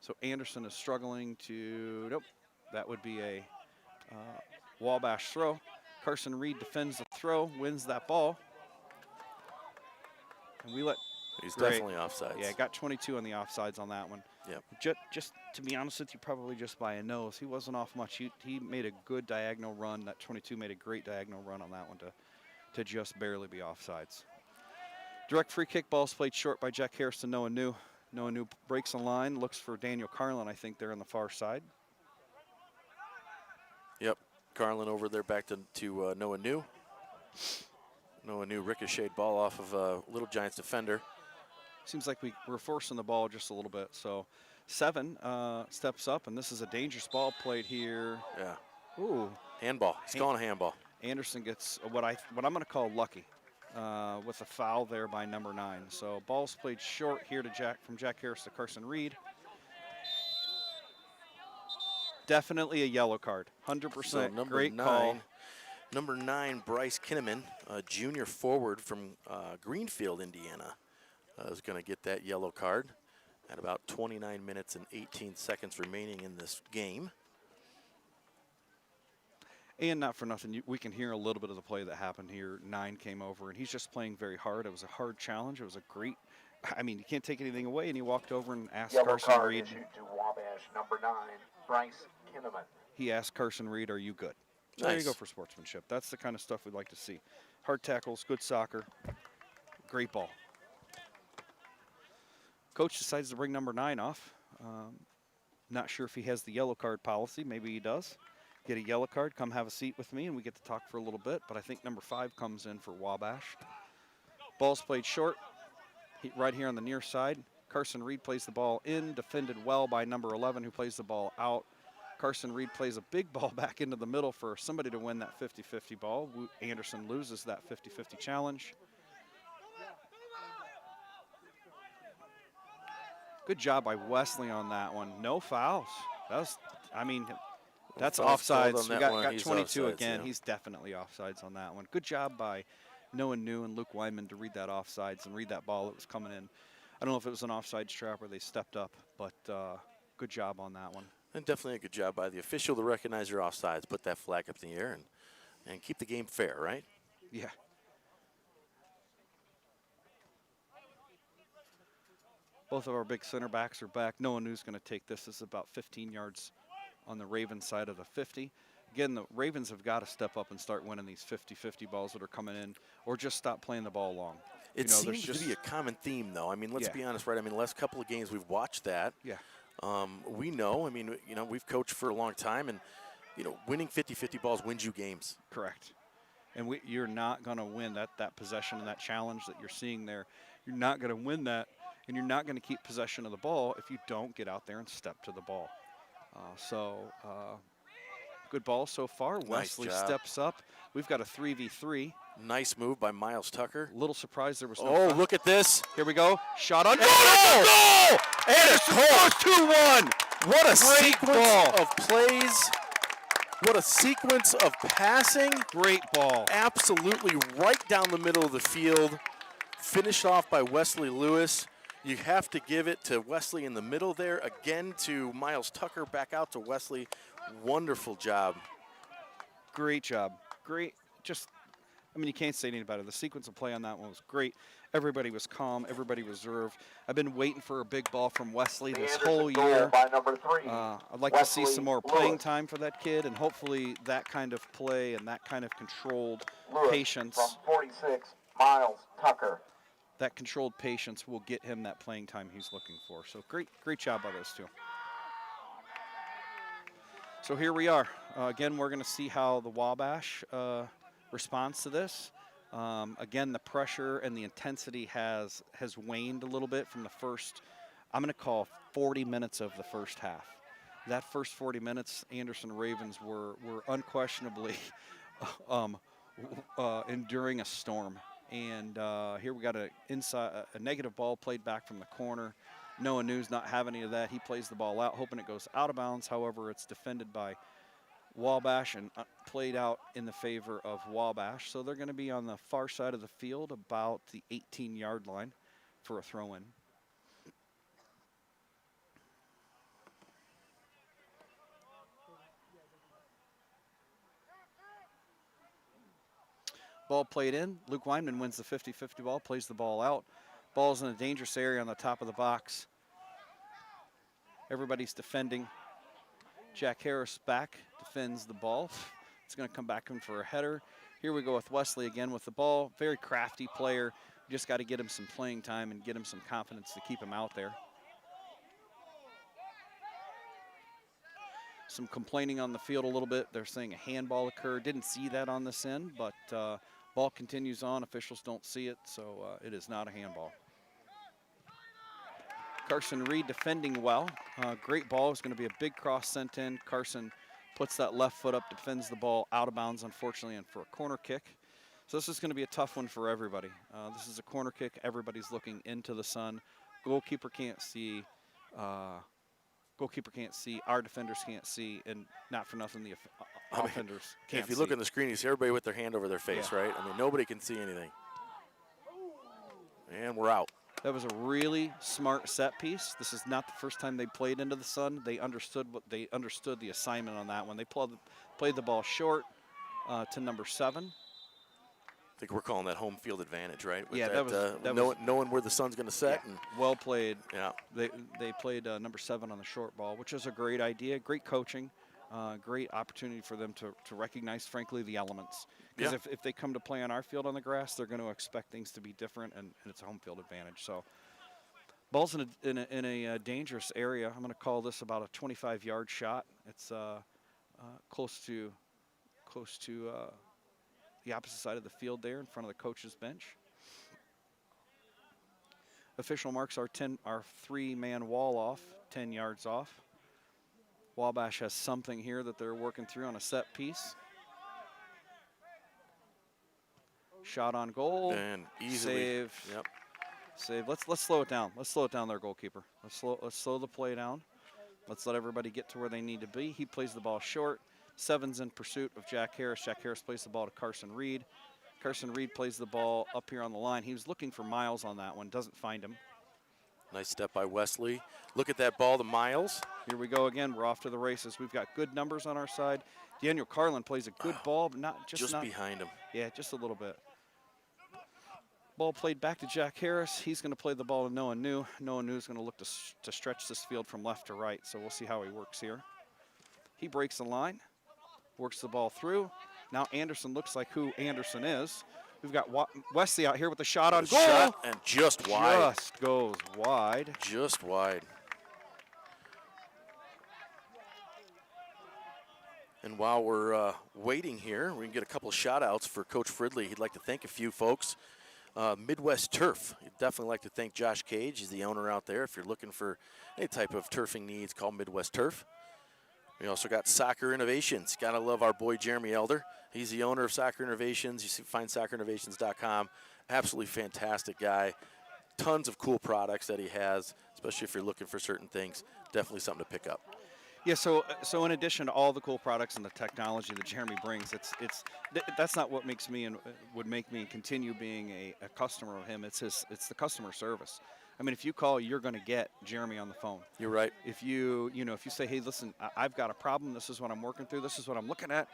So Anderson is struggling to, nope, that would be a Wabash throw. Carson Reed defends the throw, wins that ball. And we let He's Great. definitely offsides. Yeah, got 22 on the offsides on that one. Yep. Just to be honest with you, probably just by a nose. He wasn't off much. He made a good diagonal run. That 22 made a great diagonal run on that one to just barely be offsides. Direct free kick, ball's played short by Jack Harris to Noah New. Noah New breaks a line, looks for Daniel Carlin, I think, there on the far side. Yep. Carlin over there back to Noah New. No, a new ricocheted ball off of Little Giants defender. Seems like we're forcing the ball just a little bit. So 7 steps up, and this is a dangerous ball played here. Yeah. Ooh. Handball. He's calling a handball. Anderson gets what I'm going to call lucky with a foul there by number 9. So ball's played short here to from Jack Harris to Carson Reed. Definitely a yellow card. 100%. So number Great 9, call. Number 9, Bryce Kinnaman, a junior forward from Greenfield, Indiana, is going to get that yellow card at about 29 minutes and 18 seconds remaining in this game. And not for nothing, we can hear a little bit of the play that happened here. 9 came over, and he's just playing very hard. It was a hard challenge. It was a great, I mean, you can't take anything away, and he walked over and asked Yellow Carson card Reed. issued to Wabash, number 9, Bryce Kinnaman. He asked Carson Reed, "Are you good?" Nice. There you go for sportsmanship. That's the kind of stuff we'd like to see. Hard tackles, good soccer, great ball. Coach decides to bring number 9 off. Not sure if he has the yellow card policy. Maybe he does. Get a yellow card, come have a seat with me, and we get to talk for a little bit. But I think number 5 comes in for Wabash. Ball's played short, right here on the near side. Carson Reed plays the ball in, defended well by number 11, who plays the ball out. Carson Reed plays a big ball back into the middle for somebody to win that 50-50 ball. Anderson loses that 50-50 challenge. Good job by Wesley on that one. No fouls. That was, I mean, that's offsides. We got 22 offsides, again. yeah. He's definitely offsides on that one. Good job by Noah New and Luke Weinman to read that offsides and read that ball that was coming in. I don't know if it was an offsides trap or they stepped up, but good job on that one. And definitely a good job by the official to recognize your offsides, put that flag up in the air, and keep the game fair, right? Yeah. Both of our big center backs are back. Noah New's going to take this. This is about 15 yards on the Ravens side of the 50. Again, the Ravens have got to step up and start winning these 50-50 balls that are coming in, or just stop playing the ball long. It seems to be a common theme, though. I mean, let's be honest, right? I mean, the last couple of games we've watched that. Yeah. We know, I mean, we've coached for a long time, and, winning 50-50 balls wins you games. Correct. And you're not going to win that possession and that challenge that you're seeing there. You're not going to win that, and you're not going to keep possession of the ball if you don't get out there and step to the ball. Good ball so far. Nice Wesley job. steps up. We've got a 3v3. Nice move by Miles Tucker. A little surprised there was no Oh, foul. look at this. Here we go. Shot on goal! Goal! And it's called 2-1. What a Great sequence ball. of plays. What a sequence of passing. Great ball. Absolutely right down the middle of the field. Finished off by Wesley Lewis. You have to give it to Wesley in the middle there. Again to Miles Tucker. Back out to Wesley. Wonderful job. Great job. Great. You can't say anything about it. The sequence of play on that one was great. Everybody was calm. Everybody reserved. I've been waiting for a big ball from Wesley this whole year. By number 3. I'd like to see some more playing time for that kid, and hopefully that kind of play and that kind of controlled patience. From 46, Miles Tucker. That controlled patience will get him that playing time he's looking for. So great job by those two. So here we are. Again, we're going to see how the Wabash responds to this. Again, the pressure and the intensity has waned a little bit from the first, I'm going to call 40 minutes of the first half. That first 40 minutes, Anderson Ravens were unquestionably enduring a storm. And here we got a negative ball played back from the corner. Noah New's not having any of that. He plays the ball out, hoping it goes out of bounds. However, it's defended by Wabash and played out in the favor of Wabash. So they're going to be on the far side of the field, about the 18-yard line for a throw-in. Ball played in. Luke Weinman wins the 50-50 ball, plays the ball out. Ball's in a dangerous area on the top of the box. Everybody's defending. Jack Harris back, defends the ball. It's going to come back in for a header. Here we go with Wesley again with the ball. Very crafty player. You just got to get him some playing time and get him some confidence to keep him out there. Some complaining on the field a little bit. They're saying a handball occurred. Didn't see that on this end, but Ball continues on. Officials don't see it, so it is not a handball. Carson Reed defending well. Great ball. It's going to be a big cross sent in. Carson puts that left foot up, defends the ball out of bounds, unfortunately, and for a corner kick. So this is going to be a tough one for everybody. This is a corner kick. Everybody's looking into the sun. Goalkeeper can't see. Our defenders can't see, and not for nothing, the offenders can't see. If you look on the screen, you see everybody with their hand over their face, Yeah. right? I mean, nobody can see anything. And we're out. That was a really smart set piece. This is not the first time they played into the sun. They understood the assignment on that one. They played the ball short to number 7. I think we're calling that home field advantage, right? With Yeah, that was knowing where the sun's going to set. Yeah, And well played. yeah, They played number 7 on the short ball, which is a great idea, great coaching, great opportunity for them to recognize, frankly, the elements. Because Yeah. if they come to play on our field on the grass, they're going to expect things to be different, and it's a home field advantage. So ball's in a dangerous area. I'm going to call this about a 25-yard shot. It's close to the opposite side of the field there in front of the coach's bench. Official marks our 3-man wall off, 10 yards off. Wabash has something here that they're working through on a set piece. Shot on goal. and easily. Save. Yep. Save. Let's slow it down. Let's slow it down there, goalkeeper. Let's slow the play down. Let's let everybody get to where they need to be. He plays the ball short. 7's in pursuit of Jack Harris. Jack Harris plays the ball to Carson Reed. Carson Reed plays the ball up here on the line. He was looking for Miles on that one. Doesn't find him. Nice step by Wesley. Look at that ball to Miles. Here we go again. We're off to the races. We've got good numbers on our side. Daniel Carlin plays a good ball, but Just not behind him. Yeah, just a little bit. Ball played back to Jack Harris. He's going to play the ball to Noah New. Noah New is going to look to stretch this field from left to right, so we'll see how he works here. He breaks the line, works the ball through. Now Anderson looks like who Anderson is. We've got Wesley out here with a shot on goal. Shot and just wide. Just goes wide. Just wide. And while we're waiting here, we can get a couple of shout outs for Coach Fridley. He'd like to thank a few folks. Midwest Turf. You'd definitely like to thank Josh Cage. He's the owner out there. If you're looking for any type of turfing needs, call Midwest Turf. We also got Soccer Innovations. Gotta love our boy Jeremy Elder. He's the owner of Soccer Innovations. You find soccerinnovations.com. Absolutely fantastic guy. Tons of cool products that he has, especially if you're looking for certain things. Definitely something to pick up. Yeah, so in addition to all the cool products and the technology that Jeremy brings, that's not what makes me and would make me continue being a customer of him. It's the customer service. I mean, if you call, you're going to get Jeremy on the phone. You're right. If you say, hey, listen, I've got a problem. This is what I'm working through. This is what I'm looking at.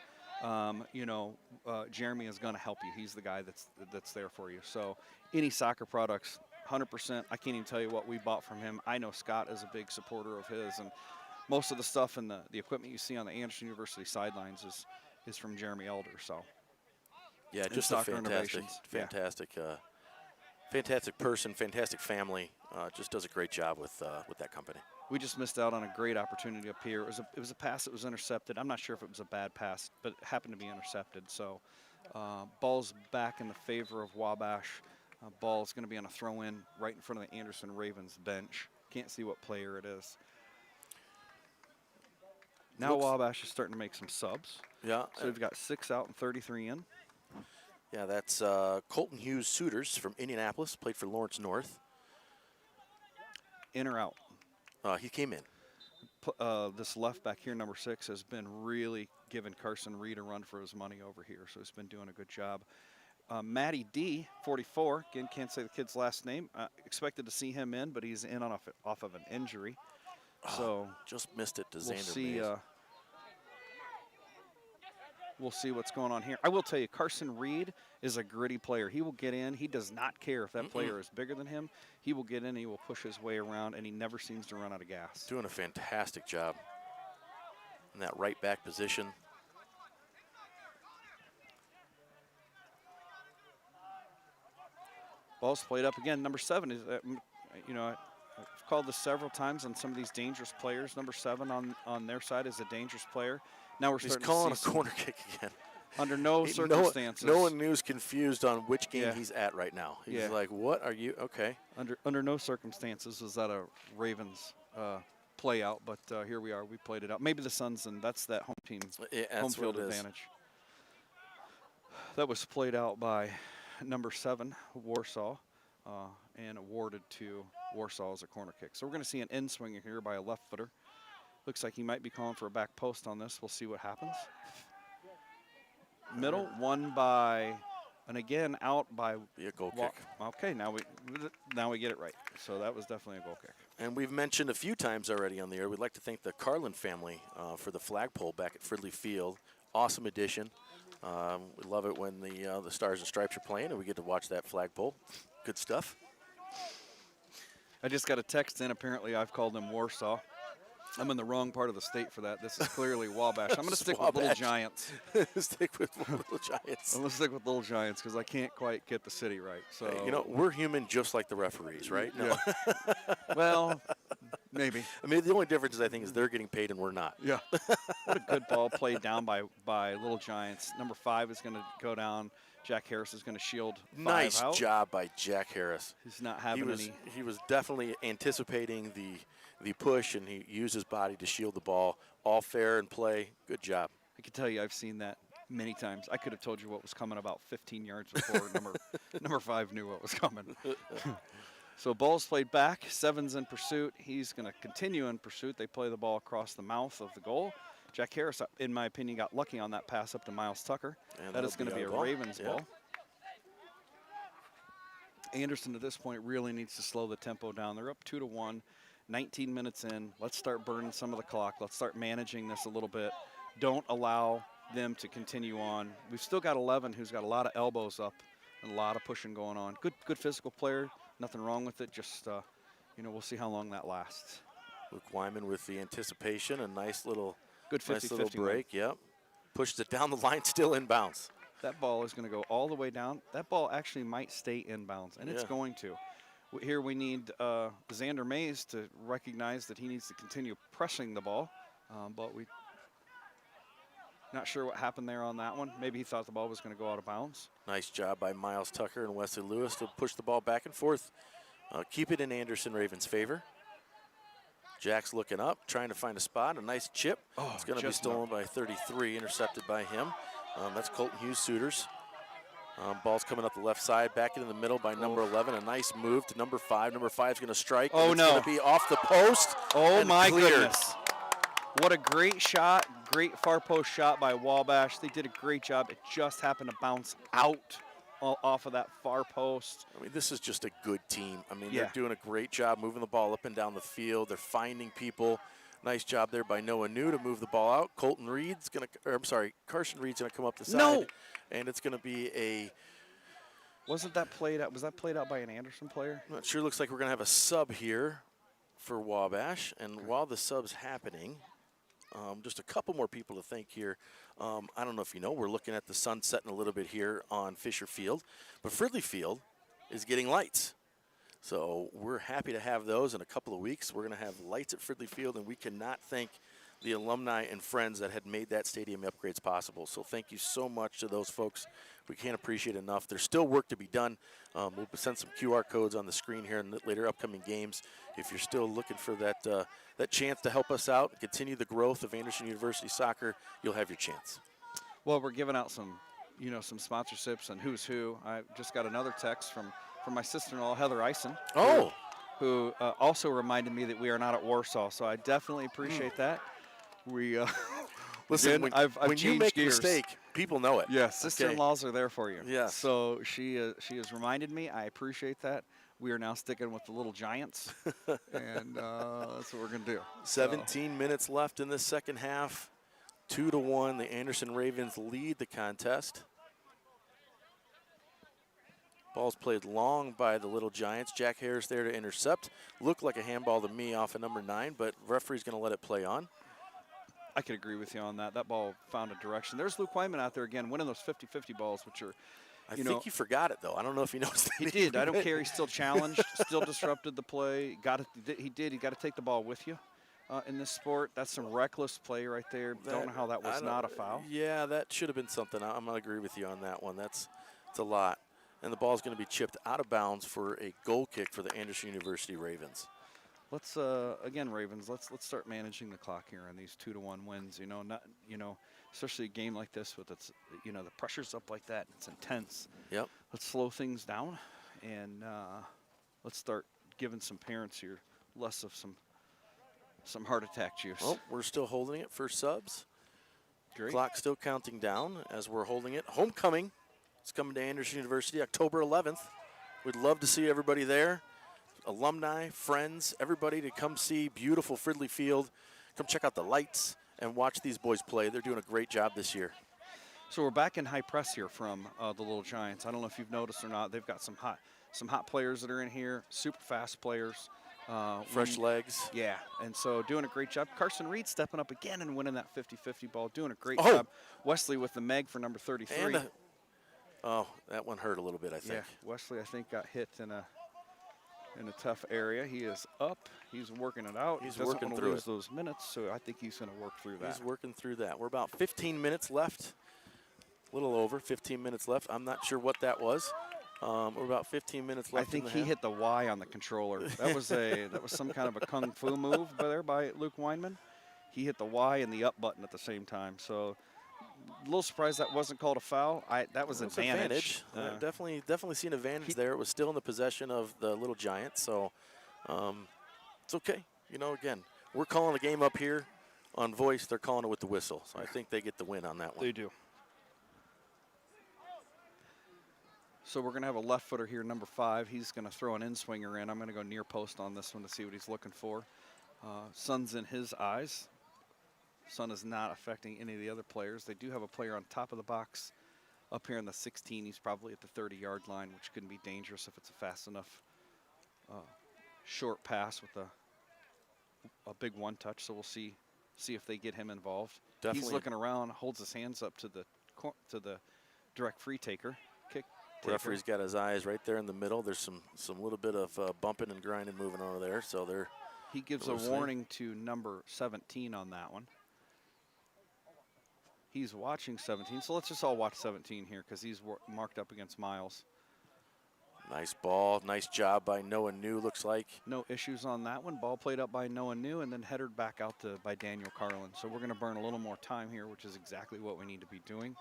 Jeremy is going to help you. He's the guy that's there for you. So any soccer products, 100%. I can't even tell you what we bought from him. I know Scott is a big supporter of his, and most of the stuff and the equipment you see on the Anderson University sidelines is from Jeremy Elder. So yeah, and just a Soccer fantastic Innovations. fantastic person, fantastic family. Just does a great job with that company. We just missed out on a great opportunity up here. It was a pass that was intercepted. I'm not sure if it was a bad pass, but it happened to be intercepted. So ball's back in the favor of Wabash. Ball's going to be on a throw-in right in front of the Anderson Ravens bench. Can't see what player it is. Now Wabash is starting to make some subs. Yeah. So we've got 6 out and 33 in. Yeah, that's Colton Hughes Suitors from Indianapolis, played for Lawrence North. In or out? He came in. This left back here, number 6, has been really giving Carson Reed a run for his money over here, so he's been doing a good job. Matty D, 44, again, can't say the kid's last name. Expected to see him in, but he's in off of an injury. So just missed it to we'll Xander see. Mays. We'll see what's going on here. I will tell you, Carson Reed is a gritty player. He will get in. He does not care if that player is bigger than him. He will get in. He will push his way around, and he never seems to run out of gas. Doing a fantastic job in that right back position. Ball's played up again. Number 7 is, I've called this several times on some of these dangerous players. Number 7 on their side is a dangerous player. Now we're He's starting calling to see a corner kick again. Under no circumstances. No one is confused on which game Yeah. he's at right now. He's Yeah. like, what are you? Okay. Under no circumstances was that a Ravens play out, but here we are. We played it out. Maybe the Suns, and that's that home team, home field advantage. That was played out by number 7, Warsaw, and awarded to Warsaw as a corner kick. So we're going to see an in swinger here by a left footer. Looks like he might be calling for a back post on this. We'll see what happens. Middle, won by, and again out by. Be a goal kick. Okay, now we get it right. So that was definitely a goal kick. And we've mentioned a few times already on the air, we'd like to thank the Carlin family for the flagpole back at Fridley Field. Awesome addition. We love it when the Stars and Stripes are playing and we get to watch that flagpole. Good stuff. I just got a text in. Apparently, I've called them Warsaw. I'm in the wrong part of the state for that. This is clearly Wabash. I'm going to stick with Little Giants. Stick with Little Giants. I'm going to stick with Little Giants because I can't quite get the city right. So Hey, we're human just like the referees, right? Yeah. Well, maybe. I mean, the only difference, I think, is they're getting paid and we're not. Yeah. What a good ball played down by Little Giants. Number 5 is going to go down. Jack Harris is going to shield 5 Nice out. job by Jack Harris. He's not having any. He was definitely anticipating the push, and he used his body to shield the ball. All fair and play. Good job. I can tell you I've seen that many times. I could have told you what was coming about 15 yards before number 5 knew what was coming. So ball's played back. 7's in pursuit. He's going to continue in pursuit. They play the ball across the mouth of the goal. Jack Harris, in my opinion, got lucky on that pass up to Miles Tucker. And that is going to be a ball. Ravens Yeah. ball. Anderson at this point really needs to slow the tempo down. They're up 2-1, 19 minutes in. Let's start burning some of the clock. Let's start managing this a little bit. Don't allow them to continue on. We've still got 11 who's got a lot of elbows up and a lot of pushing going on. Good physical player. Nothing wrong with it. Just, we'll see how long that lasts. Luke Wyman with the anticipation, a nice little Good 50-50 nice little break. Yep. Pushes it down the line, still inbounds. That ball is going to go all the way down. That ball actually might stay inbounds, and it's going to. Here we need Xander Mays to recognize that he needs to continue pressing the ball, but we not sure what happened there on that one. Maybe he thought the ball was going to go out of bounds. Nice job by Miles Tucker and Wesley Lewis to push the ball back and forth. Keep it in Anderson Ravens' favor. Jack's looking up, trying to find a spot. A nice chip. Oh, it's going to be stolen by 33, intercepted by him. That's Colton Hughes Suitors. Ball's coming up the left side, back into the middle by number 11. A nice move to number 5. Number 5's going to strike. Oh, it's no. going to be off the post. Oh, and my cleared. goodness. What a great shot. Great far post shot by Wabash. They did a great job. It just happened to bounce out off of that far post. I mean, this is just a good team. I mean, Yeah. they're doing a great job moving the ball up and down the field. They're finding people. Nice job there by Noah New to move the ball out. Carson Reed's going to come up the side. No. And it's going to be a, Wasn't that played out? Was that played out by an Anderson player? I'm not sure, looks like we're going to have a sub here for Wabash. And while the sub's happening, just a couple more people to thank here. I don't know if you know, we're looking at the sun setting a little bit here on Fisher Field, but Fridley Field is getting lights. So we're happy to have those in a couple of weeks. We're going to have lights at Fridley Field, and we cannot thank the alumni and friends that had made that stadium upgrades possible. So thank you so much to those folks. We can't appreciate enough. There's still work to be done. We'll send some QR codes on the screen here in the later upcoming games. If you're still looking for that chance to help us out, continue the growth of Anderson University soccer, you'll have your chance. Well, we're giving out some sponsorships and who's who. I just got another text from my sister-in-law, Heather Eisen. Oh. Who also reminded me that we are not at Warsaw. So I definitely appreciate that. We Listen, again, when you make gears. a mistake, people know it. Yeah, sister-in-laws are there for you. Yes. So she has reminded me. I appreciate that. We are now sticking with the Little Giants, and that's what we're going to do. 17 minutes left in this second half. 2-1. The Anderson Ravens lead the contest. Ball's played long by the Little Giants. Jack Harris there to intercept. Looked like a handball to me off of number 9, but referee's going to let it play on. I could agree with you on that. That ball found a direction. There's Luke Wyman out there again winning those 50-50 balls, which are, I think he forgot it, though. I don't know if he knows that. He did. I don't care. He still challenged, still disrupted the play. He did. You got to take the ball with you. in this sport. That's some reckless play right there. Don't know how that was not a foul. Yeah, that should have been something. I'm going to agree with you on that one. It's a lot. And the ball's going to be chipped out of bounds for a goal kick for the Anderson University Ravens. Let's again, Ravens. Let's start managing the clock here on these 2-1 wins. Especially a game like this with its, the pressure's up like that. It's intense. Yep. Let's slow things down, and let's start giving some parents here less of some heart attack juice. Oh, we're still holding it for subs. Great. Clock still counting down as we're holding it. Homecoming. It's coming to Anderson University October 11th. We'd love to see everybody there. Alumni, friends, everybody to come see beautiful Fridley Field. Come check out the lights and watch these boys play. They're doing a great job this year. So we're back in high press here from the Little Giants. I don't know if you've noticed or not. They've got some hot players that are in here, super fast players. Fresh legs. Yeah, and so doing a great job. Carson Reed stepping up again and winning that 50-50 ball, doing a great job. Wesley with the Meg for number 33. And that one hurt a little bit, I think. Yeah, Wesley, I think, got hit in a tough area. He is up. He's working it out. He's He doesn't working want to through lose it. those minutes, so I think he's going to work through that. He's working through that. We're about 15 minutes left. A little over 15 minutes left. I'm not sure what that was. We're about 15 minutes left. I think he hit the Y on the controller. That was some kind of a kung fu move by Luke Weinman. He hit the Y and the up button at the same time. So a little surprised that wasn't called a foul. That was advantage. Definitely seen advantage there. It was still in the possession of the Little Giants, so it's okay. Again, we're calling the game up here on voice. They're calling it with the whistle, so I think they get the win on that one. They do. So we're going to have a left footer here, number 5. He's going to throw an in-swinger in. I'm going to go near post on this one to see what he's looking for. Sun's in his eyes. Sun is not affecting any of the other players. They do have a player on top of the box up here in the 16. He's probably at the 30-yard line, which can be dangerous if it's a fast enough short pass with a big one-touch. So we'll see if they get him involved. Definitely. He's looking around, holds his hands up to the direct free taker. Kick. Referee's got his eyes right there in the middle. There's some little bit of bumping and grinding moving over there. So he gives a warning to number 17 on that one. He's watching 17, so let's just all watch 17 here because he's marked up against Miles. Nice ball. Nice job by Noah New, looks like. No issues on that one. Ball played up by Noah New and then headed back out by Daniel Carlin. So we're going to burn a little more time here, which is exactly what we need to be doing.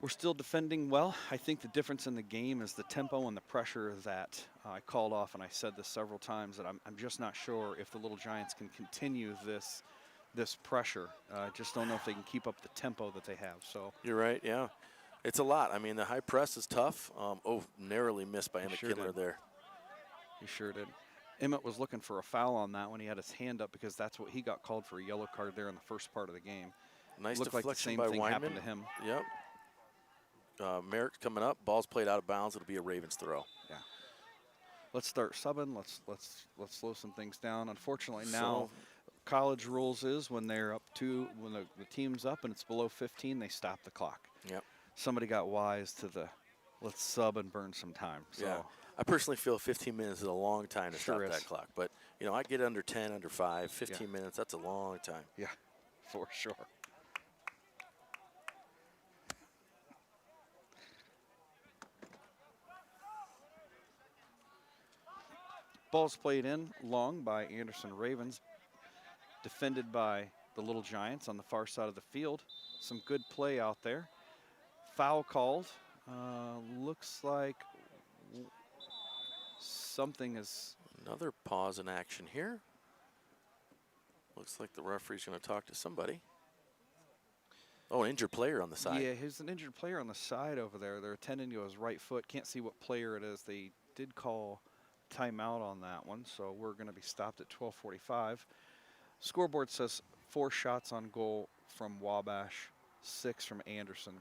We're still defending well. I think the difference in the game is the tempo and the pressure that I called off, and I said this several times, that I'm just not sure if the Little Giants can continue this pressure. Just don't know if they can keep up the tempo that they have. So you're right, yeah. It's a lot. I mean, the high press is tough. Narrowly missed by Emmett Kindler there. He sure did. Emmett was looking for a foul on that one. He had his hand up because that's what he got called for, a yellow card there in the first part of the game. Nice Looked deflection like the same by thing Weinman. happened to him. Yep. Merritt coming up. Ball's played out of bounds. It'll be a Ravens throw. Yeah. Let's start subbing. Let's slow some things down. Unfortunately, now college rules is when they're up when the team's up and it's below 15, they stop the clock. Yep. Somebody got wise to the let's sub and burn some time. So yeah. I personally feel 15 minutes is a long time to Sure stop is. that clock. But, I get under 10, under 5, 15 minutes, that's a long time. yeah, for sure. Ball's played in long by Anderson Ravens, defended by the Little Giants on the far side of the field. Some good play out there. Foul called. Looks like something is... Another pause in action here. Looks like the referee's going to talk to somebody. Oh, an injured player on the side. Yeah, here's an injured player on the side over there. They're attending to his right foot. Can't see what player it is. They did call timeout on that one, so we're going to be stopped at 12:45. Scoreboard says 4 shots on goal from Wabash, 6 from Anderson.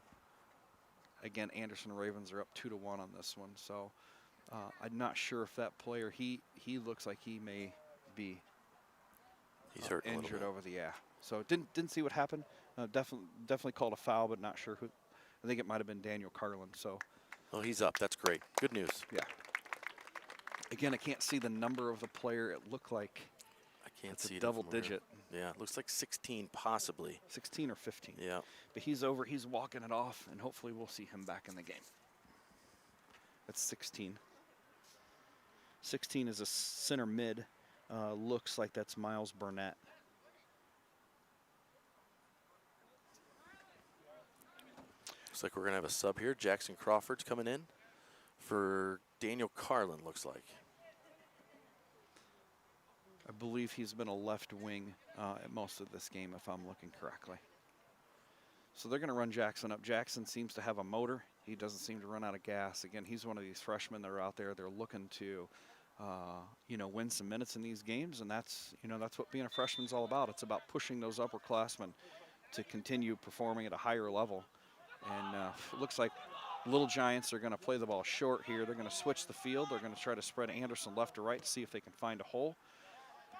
Again, Anderson Ravens are up 2-1 on this one, so I'm not sure if that player, he looks like he may be He's hurt a little injured bit. over the So didn't see what happened. Definitely called a foul, but not sure who. I think it might have been Daniel Carlin. So. Oh, he's up. That's great. Good news. Yeah. Again, I can't see the number of the player. It looked like Can't It's see a it double from here. digit. Yeah, looks like 16 possibly. 16 or 15. Yeah. But he's over. He's walking it off, and hopefully we'll see him back in the game. That's 16. 16 is a center mid. Looks like that's Miles Burnett. Looks like we're going to have a sub here. Jackson Crawford's coming in for Daniel Carlin, looks like. I believe he's been a left wing at most of this game, if I'm looking correctly. So they're going to run Jackson up. Jackson seems to have a motor. He doesn't seem to run out of gas. Again, he's one of these freshmen that are out there. They're looking to, win some minutes in these games, and that's what being a freshman's all about. It's about pushing those upperclassmen to continue performing at a higher level. And it looks like Little Giants are going to play the ball short here. They're going to switch the field. They're going to try to spread Anderson left to right to see if they can find a hole.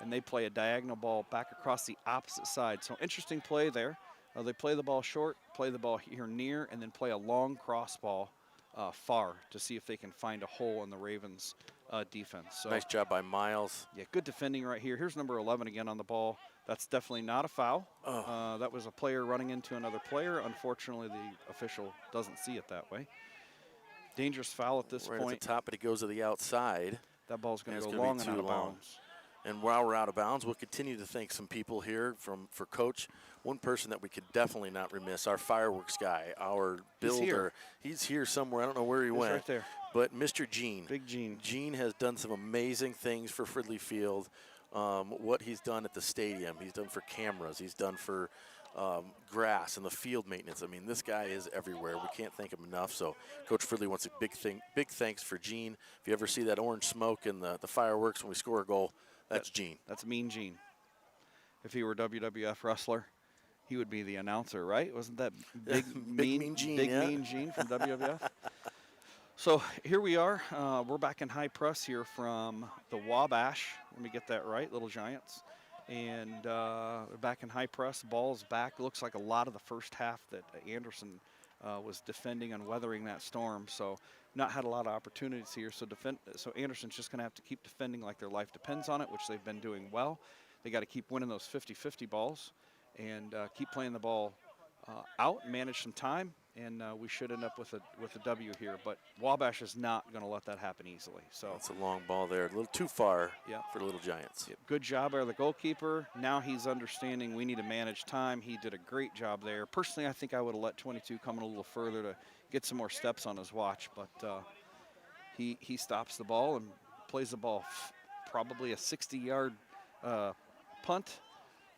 And they play a diagonal ball back across the opposite side. So interesting play there. They play the ball short, play the ball here near, and then play a long cross ball far to see if they can find a hole in the Ravens' defense. So, Nice job by Miles. yeah, good defending right here. Here's number 11 again on the ball. That's definitely not a foul. Oh. That was a player running into another player. Unfortunately, the official doesn't see it that way. Dangerous foul at this Right point. at the top, but it goes to the outside. That ball's going And to it's go gonna be long and out too of long. bounds. And while we're out of bounds, we'll continue to thank some people here for Coach. One person that we could definitely not remiss, our fireworks guy, our builder. He's here somewhere. I don't know where he went. Right there. But Mr. Gene. Big Gene. Gene has done some amazing things for Fridley Field. What he's done at the stadium, he's done for cameras, he's done for grass and the field maintenance. I mean, this guy is everywhere. We can't thank him enough. So Coach Fridley wants a big thanks for Gene. If you ever see that orange smoke and the fireworks when we score a goal, that's Gene. That's Mean Gene. If he were a WWF wrestler, he would be the announcer, right? Wasn't that Big Mean Gene, Big yeah. Mean Gene from WWF? So here we are. We're back in high press here from the Wabash. Let me get that right, Little Giants. And they're back in high press. Ball's back. Looks like a lot of the first half that Anderson was defending and weathering that storm. So not had a lot of opportunities here. So Anderson's just going to have to keep defending like their life depends on it, which they've been doing well. They got to keep winning those 50-50 balls and keep playing the ball out, manage some time, and we should end up with a W here. But Wabash is not going to let that happen easily. So It's a long ball there, a little too far Yeah. for the Little Giants. yeah, good job by the goalkeeper. Now he's understanding we need to manage time. He did a great job there. Personally, I think I would have let 22 come in a little further to get some more steps on his watch, but he stops the ball and plays the ball probably a 60-yard punt.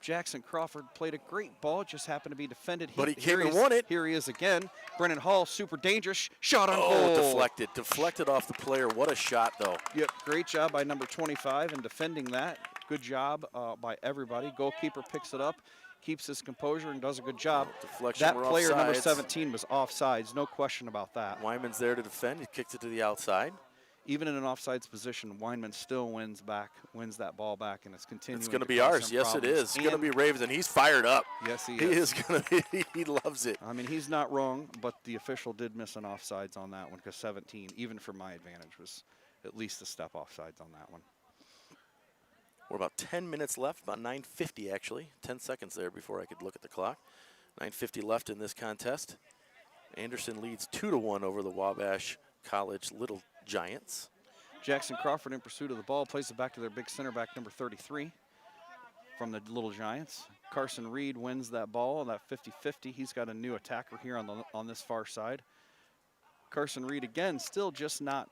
Jackson Crawford played a great ball, just happened to be defended. But he came here and won it. Here he is again. Brennan Hall, super dangerous. Shot on Oh, goal. deflected off the player. What a shot, though. Yep, great job by number 25 in defending that. Good job by everybody. Goalkeeper picks it up, keeps his composure, and does a good job. Deflection, That we're player, number offsides. 17, was offsides. No question about that. Wyman's there to defend. He kicks it to the outside. Even in an offsides position, Weinman still wins that ball back, and it's continuing. It's going to to be cause ours. him Yes, it problems. is. It's going to And- be Ravens, and he's fired up. Yes, he He is. is going to be. He loves it. I mean, he's not wrong, but the official did miss an offsides on that one because 17, even for my advantage, was at least a step offsides on that one. We're about 10 minutes left, about 9:50 actually. 10 seconds there before I could look at the clock. 9:50 left in this contest. Anderson leads 2-1 over the Wabash College Little Giants. Jackson Crawford in pursuit of the ball, plays it back to their big center back, number 33, from the Little Giants. Carson Reed wins that ball, that 50-50. He's got a new attacker here on this far side. Carson Reed again,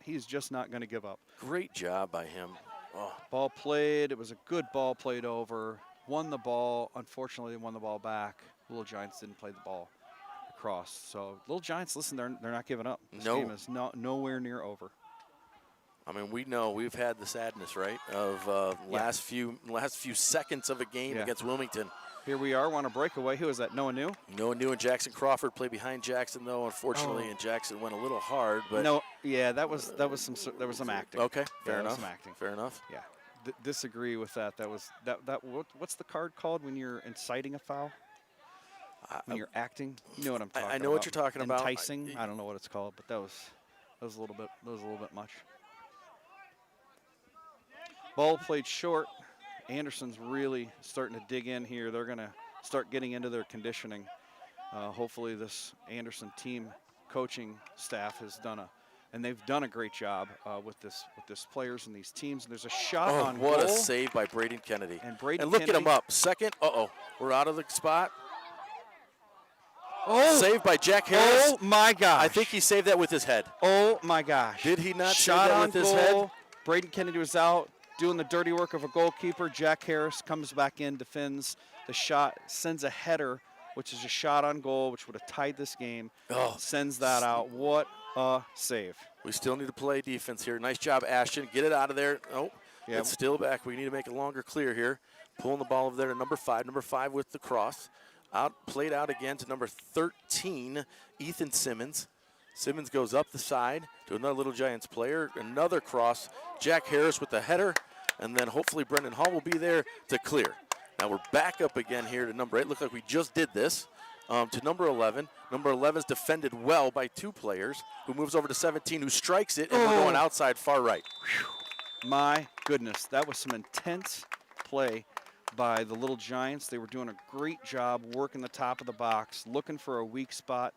he's just not going to give up. Great job by him. Oh, Ball played, it was a good ball played over. Won the ball, unfortunately they won the ball back. Little Giants didn't play the ball across. So Little Giants, listen, they're not giving up. This No. game is nowhere near over. I mean, we know we've had the sadness, right, of last few seconds of a game Yeah. against Wilmington. Here we are, on a breakaway. Who is that? Noah New? Noah New and Jackson Crawford play behind Jackson, though, unfortunately, Oh. and Jackson went a little hard. But No, yeah, there was some acting. Okay, Yeah, fair there was enough. some acting. Fair enough. Yeah, disagree with that. What's the card called when you're inciting a foul? When you're acting, you know what I'm talking about. I know what you're talking about. Enticing. I don't know what it's called, but that was a little bit much. Ball played short, Anderson's really starting to dig in here. They're going to start getting into their conditioning. Hopefully this Anderson team coaching staff has done and they've done a great job with this players and these teams. And there's a shot on goal. What a save by Braden Kennedy. And look at him up. Second. We're out of the spot. Saved by Jack Harris. Oh my gosh. I think he saved that with his head. Oh my gosh. Did he not Shot save that on with his goal. head? Braden Kennedy was out doing the dirty work of a goalkeeper. Jack Harris comes back in, defends the shot, sends a header, which is a shot on goal, which would have tied this game. Sends that out. What a save. We still need to play defense here. Nice job, Ashton. Get it out of there. Yeah. It's still back. We need to make it longer clear here. Pulling the ball over there to number 5. Number 5 with the cross. Played out again to number 13, Ethan Simmons. Simmons goes up the side to another Little Giants player. Another cross. Jack Harris with the header. And then hopefully Brendan Hall will be there to clear. Now we're back up again here to number 8. Looks like we just did this. To number 11. Number 11 is defended well by 2 players, who moves over to 17, who strikes it, and we're going outside far right. Whew. My goodness, that was some intense play by the Little Giants. They were doing a great job working the top of the box, looking for a weak spot.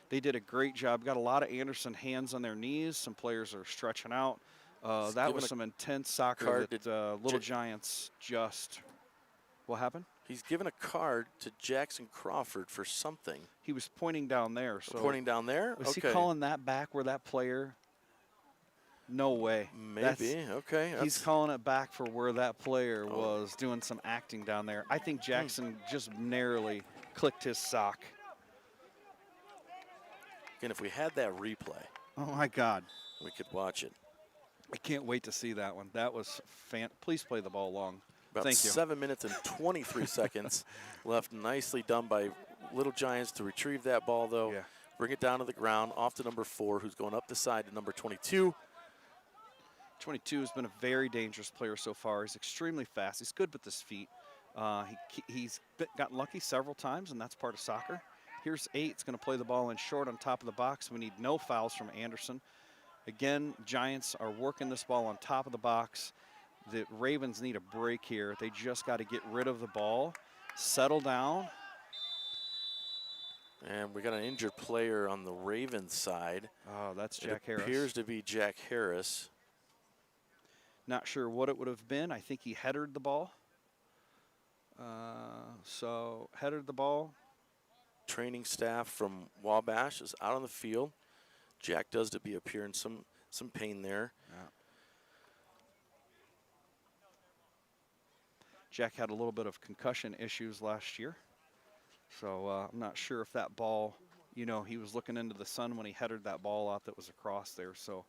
They did a great job. Got a lot of Anderson hands on their knees. Some players are stretching out. That was some intense soccer that Little Giants just... What happened? He's given a card to Jackson Crawford for something. He was pointing down there. So pointing down there? Was he calling that back where that player? No way. Maybe. Okay. He's calling it back for where that player was doing some acting down there. I think Jackson just narrowly clicked his sock. Again, if we had that replay. Oh, my God. We could watch it. I can't wait to see that one. That was Please play the ball long. About Thank you. 7 minutes and 23 seconds left. Nicely done by Little Giants to retrieve that ball, though. Yeah. Bring it down to the ground, off to number 4, who's going up the side to number 22. 22 has been a very dangerous player so far. He's extremely fast. He's good with his feet. He's gotten lucky several times, and that's part of soccer. Here's 8. It's going to play the ball in short on top of the box. We need no fouls from Anderson. Again, Giants are working this ball on top of the box. The Ravens need a break here. They just got to get rid of the ball, settle down. And we got an injured player on the Ravens side. Oh, that's Jack Harris. Appears to be Jack Harris. Not sure what it would have been. I think he headed the ball. So headed the ball. Training staff from Wabash is out on the field. Jack does appear in some pain there. Yeah. Jack had a little bit of concussion issues last year. So I'm not sure if that ball, he was looking into the sun when he headed that ball out that was across there. So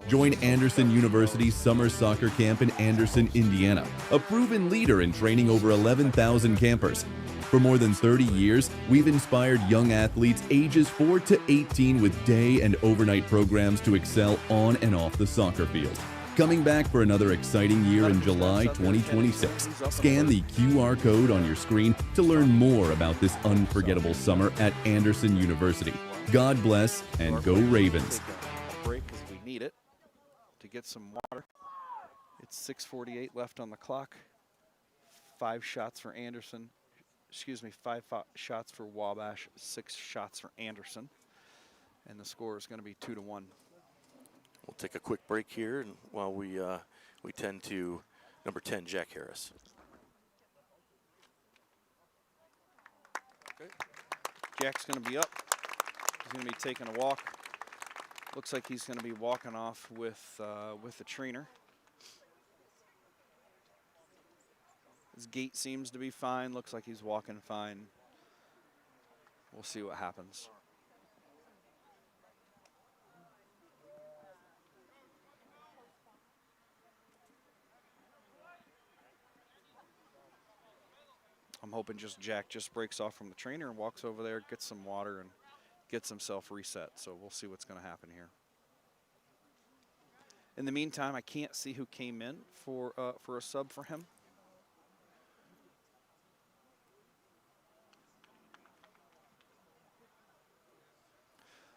join Anderson University's summer soccer camp in Anderson, Indiana, a proven leader in training over 11,000 campers. For more than 30 years, we've inspired young athletes ages 4 to 18 with day and overnight programs to excel on and off the soccer field. Coming back for another exciting year in July 2026. Scan the QR code on your screen to learn more about this unforgettable summer at Anderson University. God bless and go Ravens. Break because we need it to get some water. It's 6:48 left on the clock. 5 shots for Anderson. 5 shots for Wabash, 6 shots for Anderson. And the score is going to be 2-1. We'll take a quick break here, and while we tend to number 10, Jack Harris. Okay. Jack's going to be up. He's going to be taking a walk. Looks like he's going to be walking off with the trainer. His gait seems to be fine. Looks like he's walking fine. We'll see what happens. I'm hoping Jack just breaks off from the trainer and walks over there, gets some water, and gets himself reset. So we'll see what's going to happen here. In the meantime, I can't see who came in for a sub for him.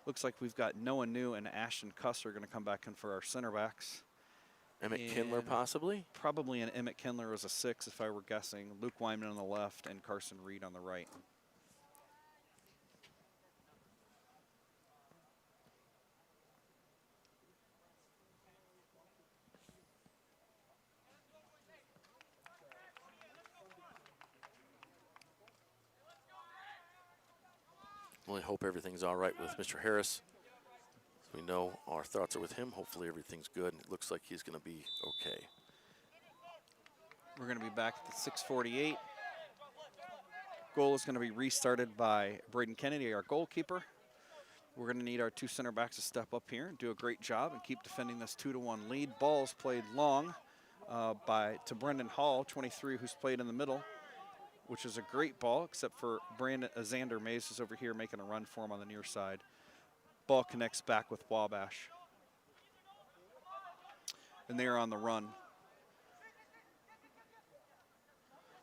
Looks like we've got Noah New and Ashton Cuss are going to come back in for our center backs. Emmett Kindler, And possibly? probably an Emmett Kindler as a 6 if I were guessing. Luke Wyman on the left and Carson Reed on the right. Well, I hope everything's all right with Mr. Harris. We know our thoughts are with him. Hopefully everything's good. And it looks like he's going to be okay. We're going to be back at the 6:48. Goal is going to be restarted by Braden Kennedy, our goalkeeper. We're going to need our 2 center backs to step up here and do a great job and keep defending this 2-1 lead. Ball's played long to Brendan Hall, 23, who's played in the middle, which is a great ball, except for Xander Mays is over here making a run for him on the near side. Ball connects back with Wabash. And they are on the run.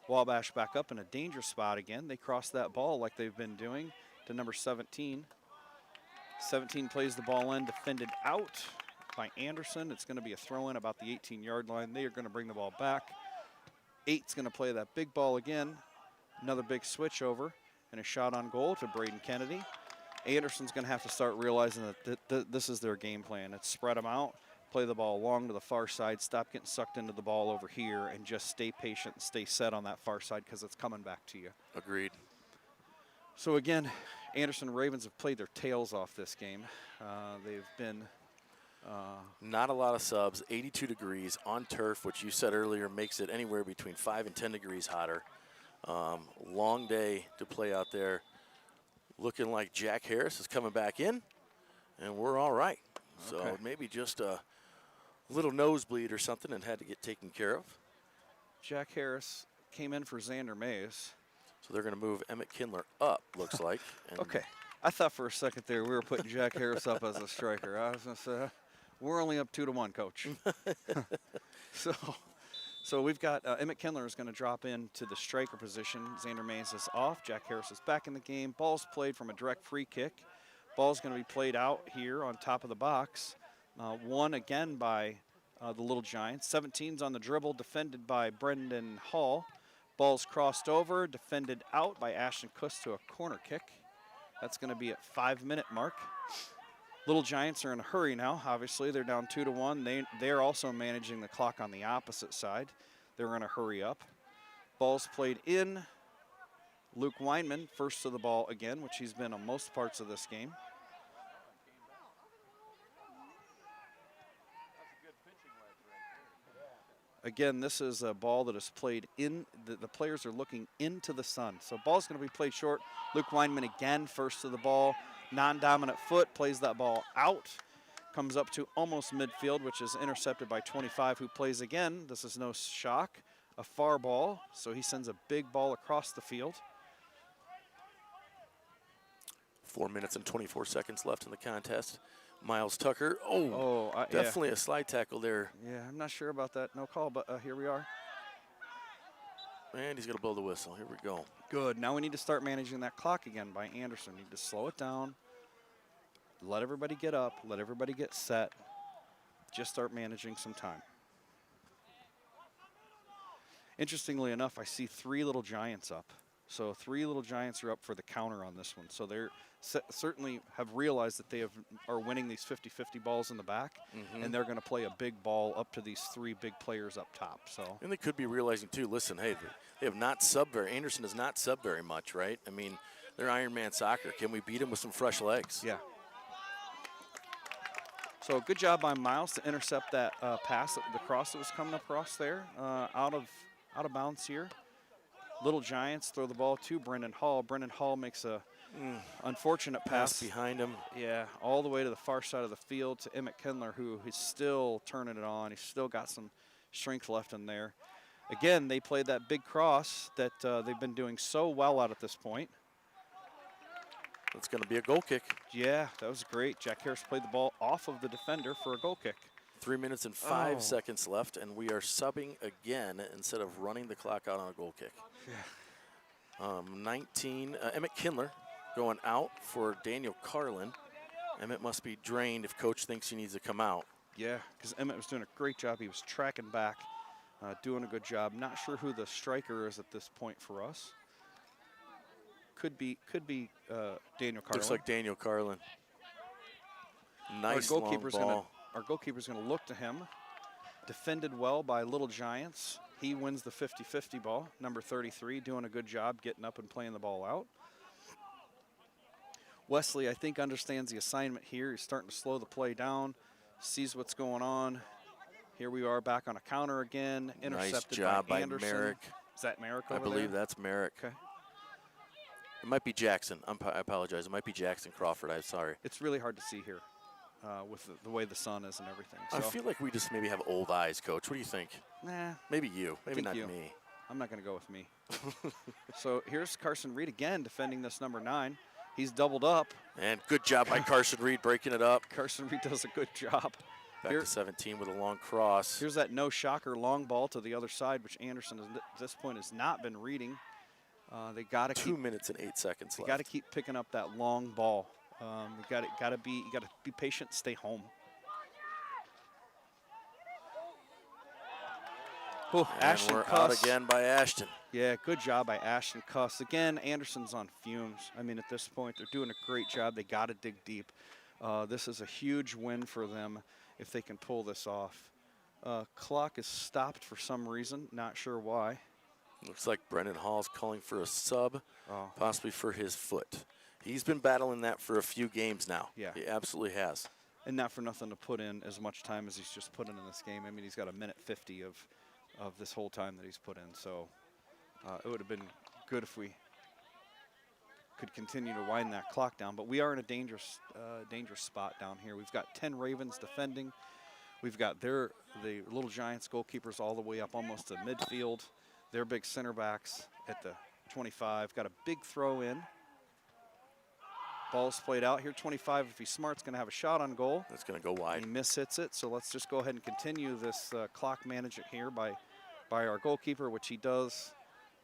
Wabash back up in a danger spot again. They cross that ball like they've been doing to number 17. 17 plays the ball in, defended out by Anderson. It's going to be a throw in about the 18-yard line. They are going to bring the ball back. 8's going to play that big ball again. Another big switch over and a shot on goal to Braden Kennedy. Anderson's going to have to start realizing that this is their game plan. It's spread them out, play the ball long to the far side, stop getting sucked into the ball over here, and just stay patient and stay set on that far side because it's coming back to you. Agreed. So again, Anderson Ravens have played their tails off this game. They've been not a lot of subs, 82 degrees on turf, which you said earlier makes it anywhere between 5 and 10 degrees hotter. Long day to play out there. Looking like Jack Harris is coming back in, and we're all right. Okay. So maybe just a little nosebleed or something and had to get taken care of. Jack Harris came in for Xander Mays. So they're going to move Emmett Kindler up, looks like. And Okay. I thought for a second there we were putting Jack Harris up as a striker. I was going to say, we're only up 2-1, coach. So we've got Emmett Kindler is going to drop into the striker position. Xander Mays is off. Jack Harris is back in the game. Ball's played from a direct free kick. Ball's going to be played out here on top of the box. Won again by the Little Giants. 17's on the dribble, defended by Brendan Hall. Ball's crossed over, defended out by Ashton Kuss to a corner kick. That's going to be at 5-minute mark. Little Giants are in a hurry now. Obviously, they're down 2-1. They're also managing the clock on the opposite side. They're going to hurry up. Ball's played in. Luke Weinman first to the ball again, which he's been on most parts of this game. Again, this is a ball that is played in. The players are looking into the sun. So ball's going to be played short. Luke Weinman again first to the ball. Non-dominant foot, plays that ball out. Comes up to almost midfield, which is intercepted by 25, who plays again. This is no shock. A far ball, so he sends a big ball across the field. 4 minutes and 24 seconds left in the contest. Miles Tucker, Yeah. definitely a slide tackle there. Yeah, I'm not sure about that. No call, but here we are. And he's going to blow the whistle. Here we go. Good. Now we need to start managing that clock again by Anderson. Need to slow it down. Let everybody get up. Let everybody get set. Just start managing some time. Interestingly enough, I see 3 Little Giants up. So 3 Little Giants are up for the counter on this one. So they're certainly have realized that they are winning these 50-50 balls in the back, and they're going to play a big ball up to these 3 big players up top. So And they could be realizing, too, listen, hey, they have not subbed very, Anderson has not subbed very much, right? I mean, they're Ironman soccer. Can we beat them with some fresh legs? yeah. So good job by Miles to intercept that pass, the cross that was coming across there, out of bounds here. Little Giants throw the ball to Brendan Hall. Brendan Hall makes a unfortunate pass behind him. Yeah, all the way to the far side of the field to Emmett Kindler, who is still turning it on. He's still got some strength left in there. Again, they played that big cross that they've been doing so well at this point. It's going to be a goal kick. Yeah, that was great. Jack Harris played the ball off of the defender for a goal kick. 3 minutes and 5 seconds left, and we are subbing again instead of running the clock out on a goal kick. Yeah. Emmett Kindler going out for Daniel Carlin. Emmett must be drained if coach thinks he needs to come out. Yeah, because Emmett was doing a great job. He was tracking back, doing a good job. Not sure who the striker is at this point for us. Could be Daniel Carlin. Looks like Daniel Carlin. Nice long ball. Our goalkeeper's going to look to him. Defended well by Little Giants. He wins the 50-50 ball. Number 33 doing a good job getting up and playing the ball out. Wesley, I think, understands the assignment here. He's starting to slow the play down, sees what's going on. Here we are back on a counter again. Intercepted nice job by by Anderson. Merrick. Is that Merrick I over believe there? that's Merrick. Okay. It might be Jackson. I apologize. It might be Jackson Crawford. I'm sorry. It's really hard to see here with the way the sun is and everything. So, I feel like we just maybe have old eyes, Coach. What do you think? nah, Maybe you. Maybe Think not you. me. I'm not going to go with me. So here's Carson Reed again defending this number 9. He's doubled up. And good job by Carson Reed breaking it up. Carson Reed does a good job. Back to 17 with a long cross. Here's that no shocker long ball to the other side, which Anderson at this point has not been reading. They got to 2 minutes and 8 seconds They left. got to keep picking up that long ball. You got to be patient, stay home. Oh, And Ashton we're Cuss. out again by Ashton. Yeah, good job by Ashton Cuss. Again, Anderson's on fumes. I mean, at this point, they're doing a great job. They got to dig deep. This is a huge win for them if they can pull this off. Clock is stopped for some reason. Not sure why. Looks like Brendan Hall's calling for a sub, Oh. possibly for his foot. He's been battling that for a few games now. Yeah. He absolutely has. And not for nothing to put in as much time as he's just put in this game. I mean, he's got a minute 50 of this whole time that he's put in. So it would have been good if we could continue to wind that clock down. But we are in a dangerous spot down here. We've got 10 Ravens defending. We've got the Little Giants goalkeepers all the way up almost to midfield. Their big center backs at the 25. Got a big throw in. Ball's played out here. 25, if he's smart, is going to have a shot on goal. That's going to go wide. He mishits it, so let's just go ahead and continue this clock management here by our goalkeeper, which he does,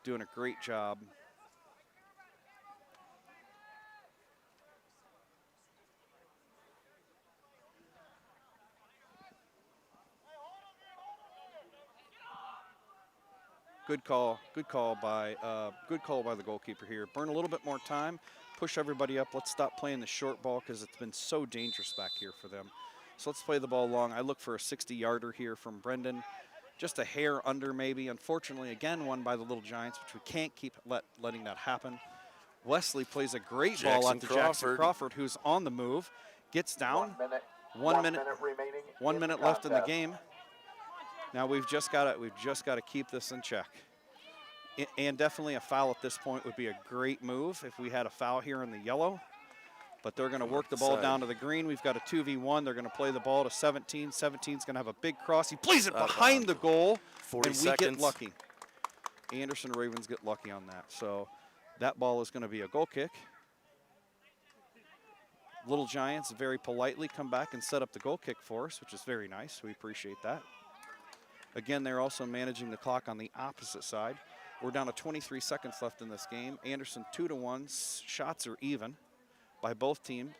doing a great job. Good call by the goalkeeper here. Burn a little bit more time, push everybody up. Let's stop playing the short ball because it's been so dangerous back here for them. So let's play the ball long. I look for a 60-yarder here from Brendan. Just a hair under maybe. Unfortunately, again, won by the Little Giants, which we can't keep letting that happen. Wesley plays a great ball out to Jackson Crawford, who's on the move. Gets down. 1 minute remaining. 1 minute left in the game. Now we've just got to keep this in check. And definitely a foul at this point would be a great move if we had a foul here in the yellow. But they're going to work the ball down to the green. We've got a 2v1. They're going to play the ball to 17. 17's going to have a big cross. He plays it behind the goal, 40 and we seconds. get lucky. Anderson Ravens get lucky on that. So that ball is going to be a goal kick. Little Giants very politely come back and set up the goal kick for us, which is very nice. We appreciate that. Again, they're also managing the clock on the opposite side. We're down to 23 seconds left in this game. Anderson 2-1. Shots are even by both teams.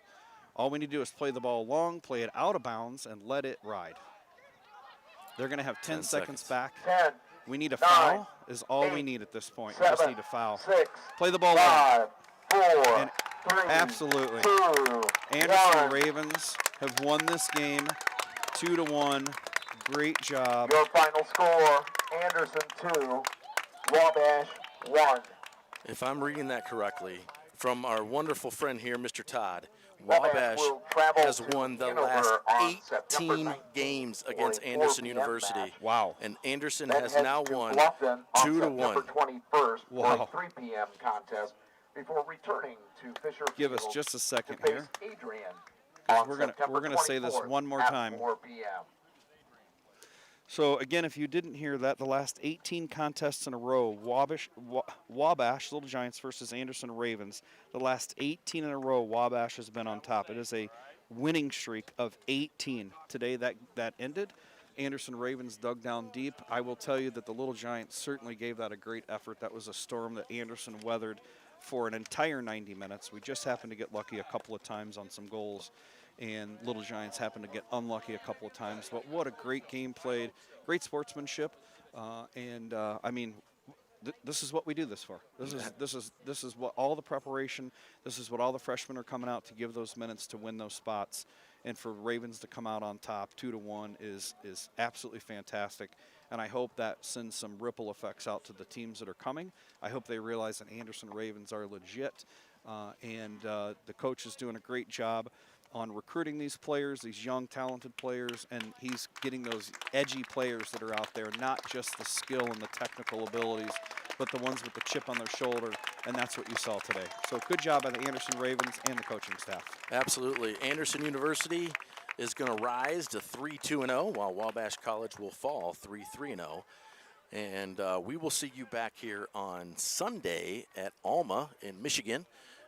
All we need to do is play the ball long, play it out of bounds, and let it ride. They're going to have 10 seconds back. 10, We need a 9, foul is all we 8, need at this point. We just 7, need a foul. 6, Play the ball long. 5, 4, And 3, absolutely. 2, Anderson 1. Ravens have won this game 2-1. Great job. Your final score, Anderson 2, Wabash 1. If I'm reading that correctly, from our wonderful friend here, Mr. Todd, Wabash Wabash will travel has to won the Hanover last on September 18 19th games for against a 4 Anderson p.m. University. match. Wow. And Anderson Then has head now to won Bluffton on 2-1. September 21st Wow. for a 3 p.m. contest before returning to Fisher Give us Field just a to second face here. Adrian Because on we're gonna September say this 24th one more at time. 4 p.m. So again, if you didn't hear that, the last 18 contests in a row, Wabash, Little Giants versus Anderson Ravens, the last 18 in a row, Wabash has been on top. It is a winning streak of 18. Today that ended. Anderson Ravens dug down deep. I will tell you that the Little Giants certainly gave that a great effort. That was a storm that Anderson weathered for an entire 90 minutes. We just happened to get lucky a couple of times on some goals, and Little Giants happened to get unlucky a couple of times. But what a great game played, great sportsmanship, I mean, this is what we do this for. This is what all the preparation. This is what all the freshmen are coming out to give those minutes to win those spots, and for Ravens to come out on top 2-1 is absolutely fantastic. And I hope that sends some ripple effects out to the teams that are coming. I hope they realize that Anderson Ravens are legit, the coach is doing a great job on recruiting these players, these young, talented players, and he's getting those edgy players that are out there, not just the skill and the technical abilities, but the ones with the chip on their shoulder, and that's what you saw today. So good job by the Anderson Ravens and the coaching staff. Absolutely. Anderson University is going to rise to 3-2-0, while Wabash College will fall 3-3-0. And we will see you back here on Sunday at Alma in Michigan.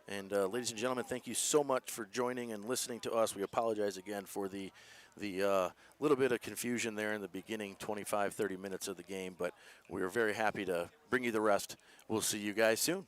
And ladies and gentlemen, thank you so much for joining and listening to us. We apologize again for the little bit of confusion there in the beginning 25-30 minutes of the game, but we are very happy to bring you the rest. We'll see you guys soon.